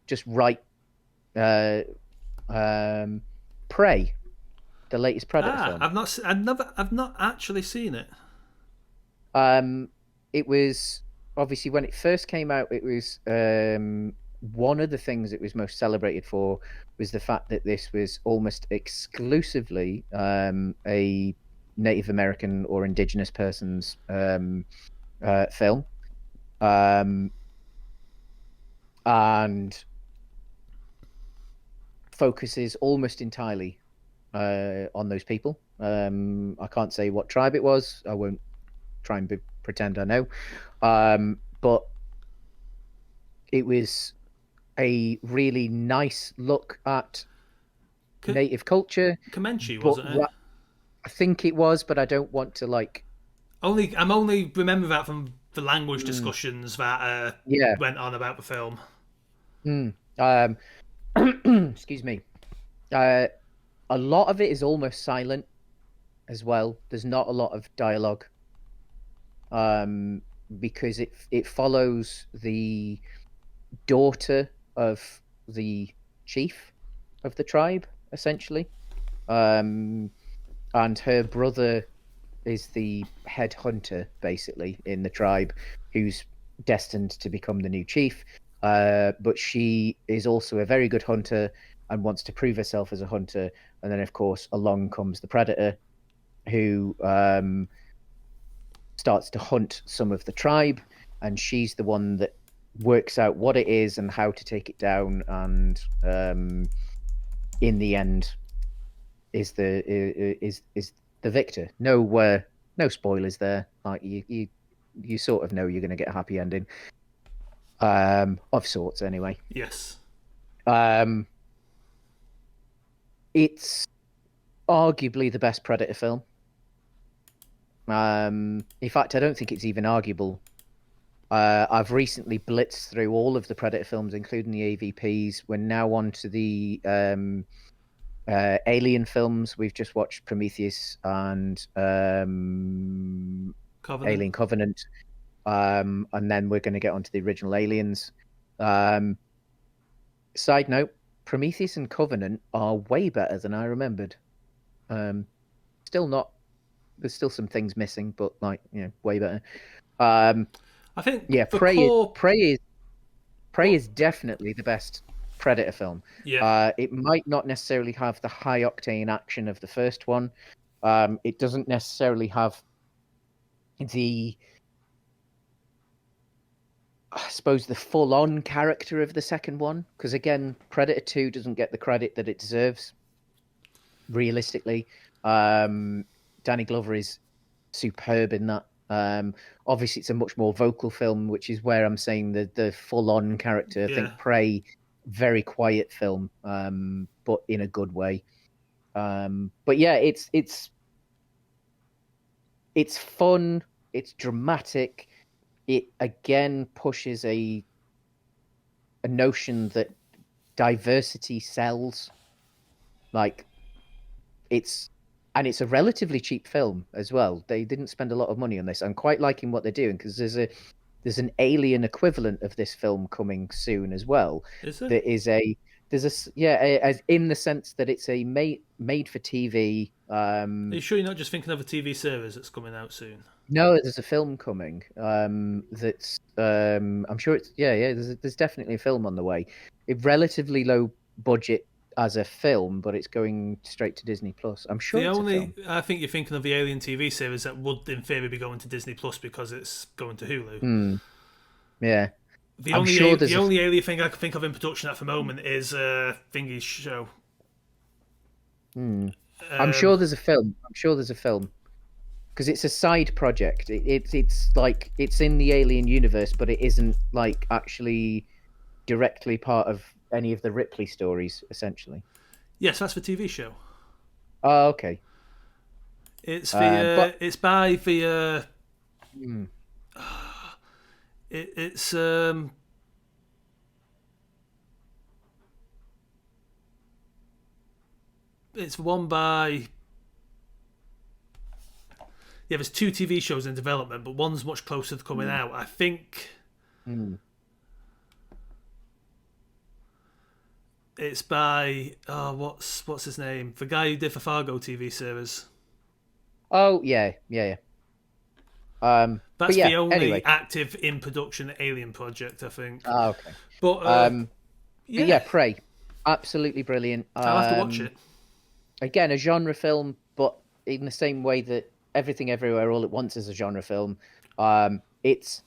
Speaker 2: just right. Prey, the latest Predator film.
Speaker 1: I've not actually seen it.
Speaker 2: It was obviously when it first came out. It was one of the things it was most celebrated for was the fact that this was almost exclusively a Native American or Indigenous person's film, um, and focuses almost entirely on those people. I can't say what tribe it was. I won't try and pretend I know. But it was a really nice look at
Speaker 1: K-
Speaker 2: native culture.
Speaker 1: Comanche,
Speaker 2: But
Speaker 1: wasn't it?
Speaker 2: I think it was, but I don't want to like.
Speaker 1: I'm only remember that from the language
Speaker 2: Mm,
Speaker 1: discussions that
Speaker 2: yeah.
Speaker 1: went on about the film.
Speaker 2: Mm, excuse me. Uh, a lot of it is almost silent as well. There's not a lot of dialogue. Um, because it follows the daughter of the chief of the tribe, essentially. Um, and her brother is the head hunter, basically, in the tribe, who's destined to become the new chief. But she is also a very good hunter and wants to prove herself as a hunter. And then, of course, along comes the predator, who starts to hunt some of the tribe, and she's the one that works out what it is and how to take it down. And in the end, is the victor. No spoilers there. Like you sort of know you're going to get a happy ending, of sorts anyway.
Speaker 1: Yes.
Speaker 2: Um, it's arguably the best Predator film. In fact, I don't think it's even arguable. I've recently blitzed through all of the Predator films, including the AVPs. We're now on to the Alien films. We've just watched Prometheus and
Speaker 1: Covenant.
Speaker 2: Alien Covenant, and then we're going to get onto the original Aliens. Um, Side note: Prometheus and Covenant are way better than I remembered. Um, Still not. There's still some things missing, but like way better. Um,
Speaker 1: I think
Speaker 2: yeah,
Speaker 1: the core.
Speaker 2: Prey is definitely the best Predator film.
Speaker 1: Yeah.
Speaker 2: It might not necessarily have the high octane action of the first one. It doesn't necessarily have the, I suppose, the full on character of the second one. Because again, Predator 2 doesn't get the credit that it deserves, realistically. Danny Glover is superb in that. Obviously, it's a much more vocal film, which is where I'm saying the full on character. I
Speaker 1: Yeah.
Speaker 2: think Prey, very quiet film, but in a good way. But yeah, it's fun. It's dramatic. It again pushes a notion that diversity sells. Like it's it's a relatively cheap film as well. They didn't spend a lot of money on this. I'm quite liking what they're doing because there's an alien equivalent of this film coming soon as well.
Speaker 1: Is it?
Speaker 2: There is a as in the sense that it's a made for TV.
Speaker 1: Are you sure you're not just thinking of a TV series that's coming out soon?
Speaker 2: No, there's a film coming. That's I'm sure it's yeah. There's definitely a film on the way. A relatively low budget as a film, but it's going straight to Disney Plus. I'm sure
Speaker 1: The
Speaker 2: it's a
Speaker 1: only
Speaker 2: film.
Speaker 1: I think you're thinking of the Alien TV series that would, in theory, be going to Disney Plus because it's going to Hulu.
Speaker 2: Hmm. Yeah,
Speaker 1: The
Speaker 2: I'm
Speaker 1: only
Speaker 2: sure
Speaker 1: the
Speaker 2: there's a.
Speaker 1: only Alien thing I can think of in production at the moment is Thingy's show.
Speaker 2: Hmm. I'm
Speaker 1: Um,
Speaker 2: sure there's a film. I'm sure there's a film because it's a side project. It's like it's in the Alien universe, but it isn't like actually directly part of any of the Ripley stories. Essentially.
Speaker 1: yes, that's the TV show.
Speaker 2: Oh, okay. But
Speaker 1: It's by the
Speaker 2: hmm,
Speaker 1: it, it's one by yeah. There's two TV shows in development, but one's much closer to coming out. I think
Speaker 2: hmm.
Speaker 1: it's by what's his name? The guy who did the Fargo TV series.
Speaker 2: Oh yeah. But
Speaker 1: That's
Speaker 2: yeah.
Speaker 1: the only
Speaker 2: Anyway.
Speaker 1: active in production Alien project, I think.
Speaker 2: Okay.
Speaker 1: But
Speaker 2: Um, but
Speaker 1: yeah,
Speaker 2: yeah, Prey, absolutely brilliant.
Speaker 1: I'll have to watch it.
Speaker 2: Again, a genre film, but in the same way that Everything Everywhere All at Once is a genre film. It's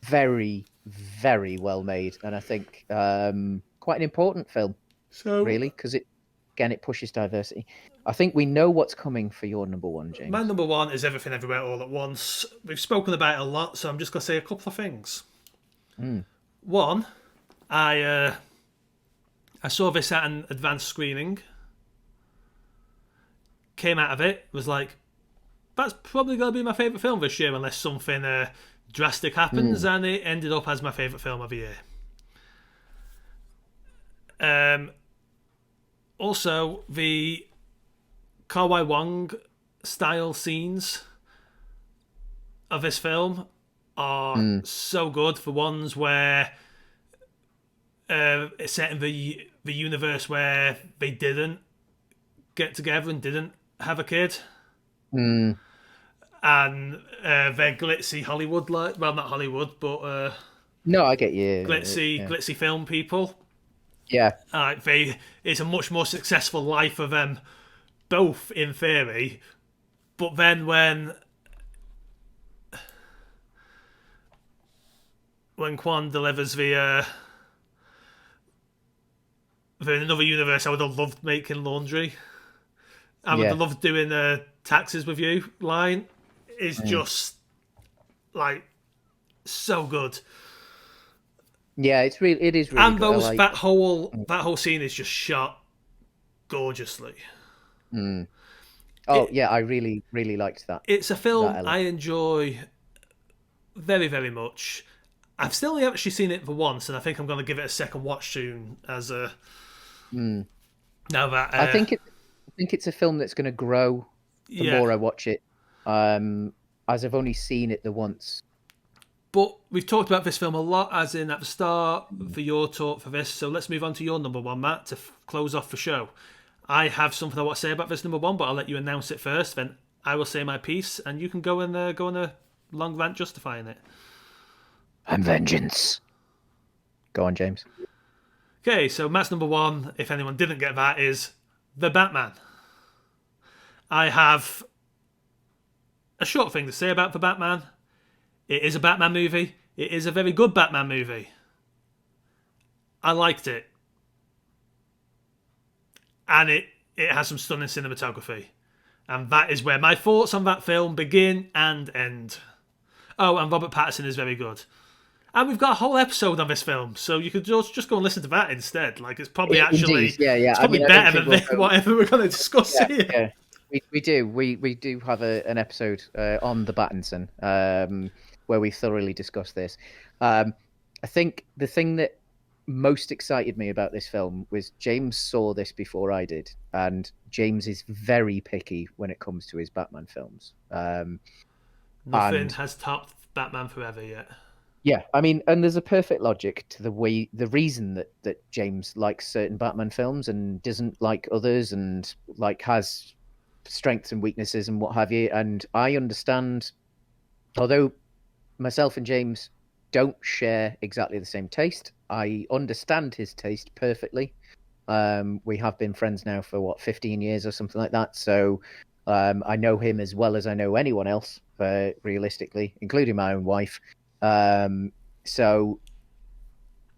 Speaker 2: very, very well made, and I think quite an important film,
Speaker 1: So
Speaker 2: really, because it pushes diversity. I think we know what's coming for your number one,
Speaker 1: my
Speaker 2: James.
Speaker 1: number one is Everything Everywhere All at Once. We've spoken about it a lot, so I'm just going to say a couple of things.
Speaker 2: Mm.
Speaker 1: One, I saw this at an advanced screening. Came out of it, was like, that's probably going to be my favourite film this year, unless something drastic happens,
Speaker 2: Mm.
Speaker 1: and it ended up as my favourite film of the year. Um, Also, the Kar Wong style scenes of this film are
Speaker 2: Mm.
Speaker 1: so good. For ones where it's set in the universe where they didn't get together and didn't have a kid,
Speaker 2: Mm.
Speaker 1: and they're glitzy Hollywood, like, well, not Hollywood, but
Speaker 2: No, I get you. Yeah.
Speaker 1: glitzy film people.
Speaker 2: Yeah.
Speaker 1: It's a much more successful life for them both, in theory. But then when Quan delivers the another universe, I would have loved making laundry. I would have
Speaker 2: Yeah.
Speaker 1: loved doing taxes with you line. Is
Speaker 2: Mm.
Speaker 1: just like so good.
Speaker 2: Yeah, it is really
Speaker 1: And
Speaker 2: good. I
Speaker 1: those
Speaker 2: like.
Speaker 1: that whole scene is just shot gorgeously.
Speaker 2: Mm. Oh
Speaker 1: It
Speaker 2: yeah, I really really liked
Speaker 1: it's a
Speaker 2: that
Speaker 1: film
Speaker 2: element.
Speaker 1: I enjoy very, very much. I've still only actually seen it for once, and I think I'm going to give it a second watch soon. As
Speaker 2: Mm.
Speaker 1: now that
Speaker 2: I think it's a film that's going to grow the
Speaker 1: yeah,
Speaker 2: more I watch it. Um, as I've only seen it the once.
Speaker 1: but we've talked about this film a lot, as in at the start for your talk for this. So let's move on to your number one, Matt, to close off the show. I have something I want to say about this number one, but I'll let you announce it first. Then I will say my piece, and you can go on a long rant justifying it.
Speaker 2: I'm vengeance. Go on, James.
Speaker 1: Okay, so Matt's number one, if anyone didn't get that, is The Batman. I have a short thing to say about The Batman. It is a Batman movie. It is a very good Batman movie. I liked it. And it has some stunning cinematography. And that is where my thoughts on that film begin and end. Oh, and Robert Pattinson is very good. And we've got a whole episode on this film, so you could just go and listen to that instead. Like, it's probably
Speaker 2: Indeed,
Speaker 1: actually,
Speaker 2: yeah, yeah.
Speaker 1: it's
Speaker 2: I
Speaker 1: probably
Speaker 2: mean, I don't
Speaker 1: better
Speaker 2: think
Speaker 1: than
Speaker 2: we'll go.
Speaker 1: whatever we're going to discuss
Speaker 2: Yeah,
Speaker 1: here.
Speaker 2: yeah. We do have an episode on the Battinson where we thoroughly discuss this. I think the thing that most excited me about this film was James saw this before I did, and James is very picky when it comes to his Batman films.
Speaker 1: Nothing
Speaker 2: And
Speaker 1: has topped Batman Forever yet.
Speaker 2: yeah, I mean, and there's a perfect logic to the reason that James likes certain Batman films and doesn't like others, and like has strengths and weaknesses and what have you. And I understand, although myself and James don't share exactly the same taste, I understand his taste perfectly. We have been friends now for what, 15 years or something like that. So I know him as well as I know anyone else, realistically, including my own wife. So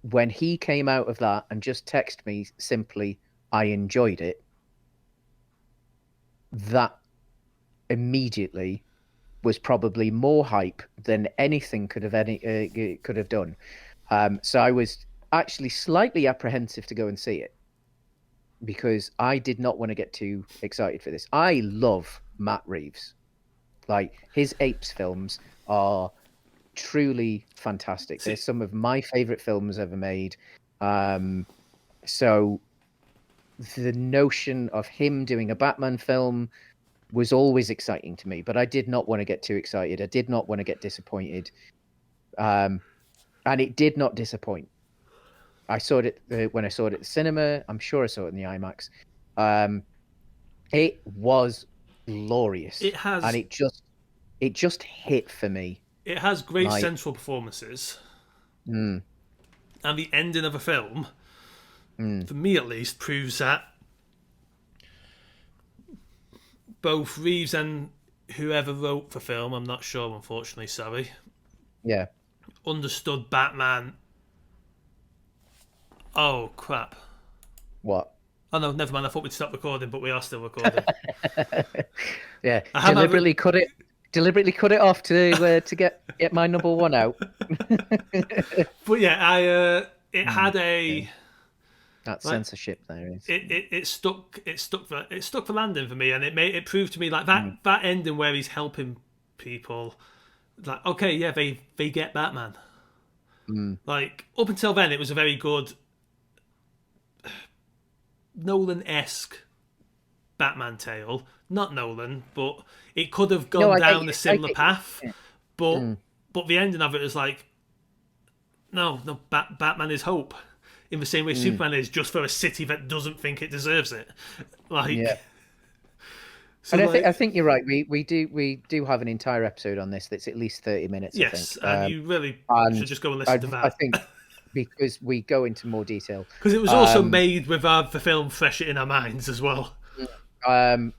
Speaker 2: when he came out of that and just texted me simply, I enjoyed it, that immediately was probably more hype than anything could have done. So I was actually slightly apprehensive to go and see it because I did not want to get too excited for this. I love Matt Reeves. Like his Apes films are truly fantastic. They're
Speaker 1: See,
Speaker 2: some of my favorite films ever made. So the notion of him doing a Batman film was always exciting to me, but I did not want to get too excited. I did not want to get disappointed. And it did not disappoint. I saw it when I saw it at the cinema. I'm sure I saw it in the IMAX. It was glorious,
Speaker 1: it
Speaker 2: and
Speaker 1: has
Speaker 2: it just hit for me.
Speaker 1: it has great
Speaker 2: Like,
Speaker 1: central performances,
Speaker 2: mm,
Speaker 1: and the ending of a film,
Speaker 2: mm,
Speaker 1: for me at least, proves that both Reeves and whoever wrote the film, I'm not sure, unfortunately, sorry,
Speaker 2: Yeah.
Speaker 1: understood Batman. Oh, crap.
Speaker 2: What?
Speaker 1: Oh, no, never mind. I thought we'd stop recording, but we are still recording.
Speaker 2: Yeah.
Speaker 1: I have my.
Speaker 2: Deliberately cut it off to get my number one out.
Speaker 1: But yeah, it
Speaker 2: Mm,
Speaker 1: had
Speaker 2: yeah.
Speaker 1: a.
Speaker 2: That
Speaker 1: Like,
Speaker 2: censorship there is.
Speaker 1: it stuck for landing for me, and it proved to me like
Speaker 2: Mm,
Speaker 1: that ending where he's helping people, like, okay, yeah, they get Batman.
Speaker 2: mm.
Speaker 1: Like, up until then, it was a very good Nolan-esque Batman tale. Not Nolan, but it could have
Speaker 2: No,
Speaker 1: gone
Speaker 2: I get
Speaker 1: down
Speaker 2: you.
Speaker 1: a
Speaker 2: I
Speaker 1: similar
Speaker 2: get you.
Speaker 1: path.
Speaker 2: Yeah.
Speaker 1: But
Speaker 2: Mm,
Speaker 1: the ending of it is like, no, Batman is hope. In the same way
Speaker 2: mm,
Speaker 1: Superman is, just for a city that doesn't think it deserves it.
Speaker 2: yeah.
Speaker 1: Like, so
Speaker 2: And I
Speaker 1: like,
Speaker 2: think you're right. We do have an entire episode on this that's at least 30 minutes, I
Speaker 1: yes,
Speaker 2: think.
Speaker 1: and you really should
Speaker 2: And
Speaker 1: just go and listen
Speaker 2: I
Speaker 1: to
Speaker 2: I
Speaker 1: that.
Speaker 2: think because we go into more detail.
Speaker 1: Because it was also
Speaker 2: Um,
Speaker 1: made with the film fresh in our minds as well.
Speaker 2: um,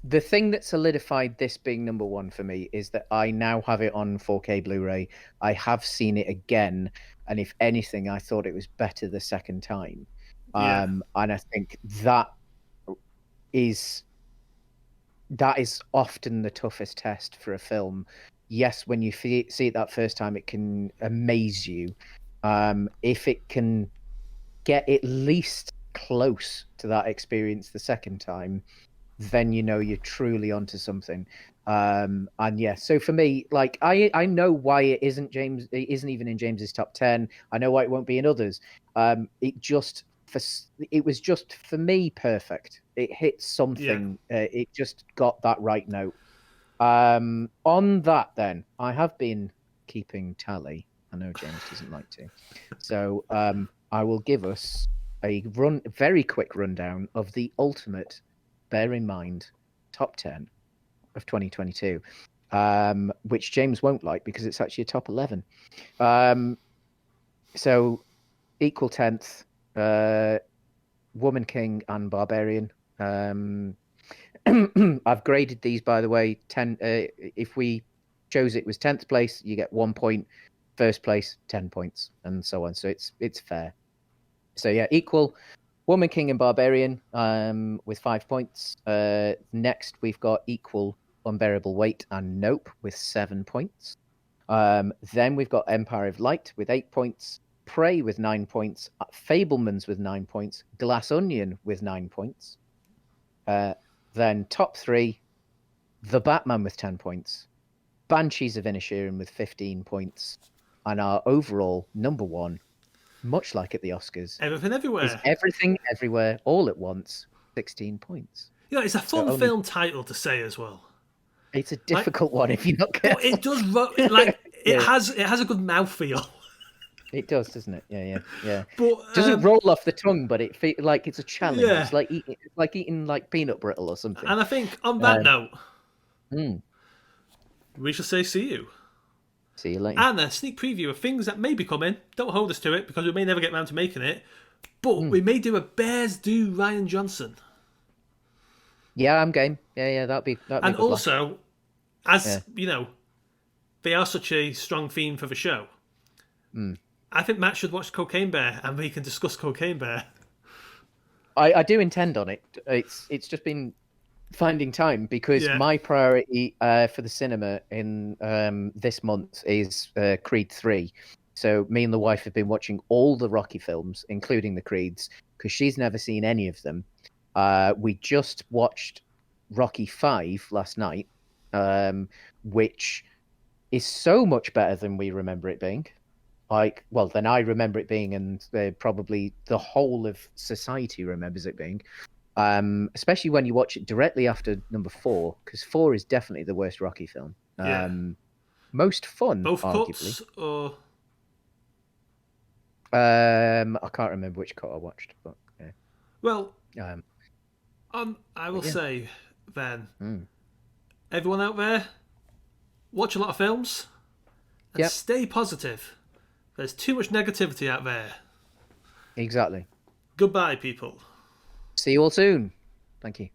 Speaker 2: the thing that solidified this being number one for me is that I now have it on 4K Blu-ray. I have seen it again, and if anything, I thought it was better the second time.
Speaker 1: Yeah,
Speaker 2: And I think is that is often the toughest test for a film. Yes, when you see it that first time, it can amaze you. If it can get at least close to that experience the second time, then you know you're truly onto something. And yeah, so for me, like I know why it isn't even in James's top 10. I know why it won't be in others. It was just for me perfect. It hit
Speaker 1: yeah.
Speaker 2: something. It just got that right note. On that, then I have been keeping tally. I know James doesn't like to, so I will give us a very quick rundown of the ultimate. Bear in mind, top 10 of 2022, which James won't like because it's actually a top 11. Um, so equal 10th, Woman King and Barbarian. I've graded these, by the way. 10. If we chose it was 10th place, you get 1 point. First place, 10 points, and so on. So it's fair. So yeah, equal. Woman King and Barbarian, with 5 points. Next, we've got equal Unbearable Weight and Nope with 7 points. Then we've got Empire of Light with 8 points. Prey with 9 points. Fablemans with 9 points. Glass Onion with 9 points. Then top three, The Batman with 10 points. Banshees of Inisherin with 15 points. And our overall number one, much like at the Oscars,
Speaker 1: Everything
Speaker 2: is
Speaker 1: everywhere.
Speaker 2: Everything Everywhere All at Once, 16 points.
Speaker 1: It's a
Speaker 2: So
Speaker 1: fun
Speaker 2: only
Speaker 1: film title to say as well.
Speaker 2: it's a
Speaker 1: Like,
Speaker 2: difficult one if you're not
Speaker 1: but
Speaker 2: careful.
Speaker 1: it does like it
Speaker 2: Yeah,
Speaker 1: has a good mouthfeel.
Speaker 2: it does, doesn't it? Yeah, yeah, yeah.
Speaker 1: But
Speaker 2: Doesn't roll off the tongue, but it feels like it's a challenge.
Speaker 1: yeah,
Speaker 2: It's like eating like peanut brittle or something.
Speaker 1: and I think on that
Speaker 2: Um,
Speaker 1: note,
Speaker 2: mm,
Speaker 1: we shall say see you.
Speaker 2: see you later.
Speaker 1: And a sneak preview of things that may be coming. Don't hold us to it because we may never get around to making it. But
Speaker 2: Mm.
Speaker 1: we may do a Bears do Ryan Johnson.
Speaker 2: Yeah, I'm game. Yeah, yeah, that'd be a
Speaker 1: And
Speaker 2: good laugh.
Speaker 1: also, as
Speaker 2: Yeah.
Speaker 1: they are such a strong theme for the show.
Speaker 2: Mm.
Speaker 1: I think Matt should watch Cocaine Bear and we can discuss Cocaine Bear.
Speaker 2: I do intend on it. It's just been finding time because
Speaker 1: Yeah,
Speaker 2: my priority for the cinema in this month is Creed 3. So me and the wife have been watching all the Rocky films, including the Creeds, because she's never seen any of them. We just watched Rocky 5 last night, which is so much better than we remember it being. Like, well, than I remember it being, and probably the whole of society remembers it being. Especially when you watch it directly after number 4, because 4 is definitely the worst Rocky film.
Speaker 1: yeah.
Speaker 2: Most fun,
Speaker 1: Both
Speaker 2: arguably.
Speaker 1: cuts or
Speaker 2: I can't remember which cut I watched, but yeah.
Speaker 1: well,
Speaker 2: Um,
Speaker 1: I will
Speaker 2: but yeah.
Speaker 1: say then,
Speaker 2: Mm.
Speaker 1: everyone out there, watch a lot of films and
Speaker 2: Yep,
Speaker 1: stay positive. There's too much negativity out there.
Speaker 2: exactly.
Speaker 1: Goodbye, people.
Speaker 2: See you all soon. Thank you.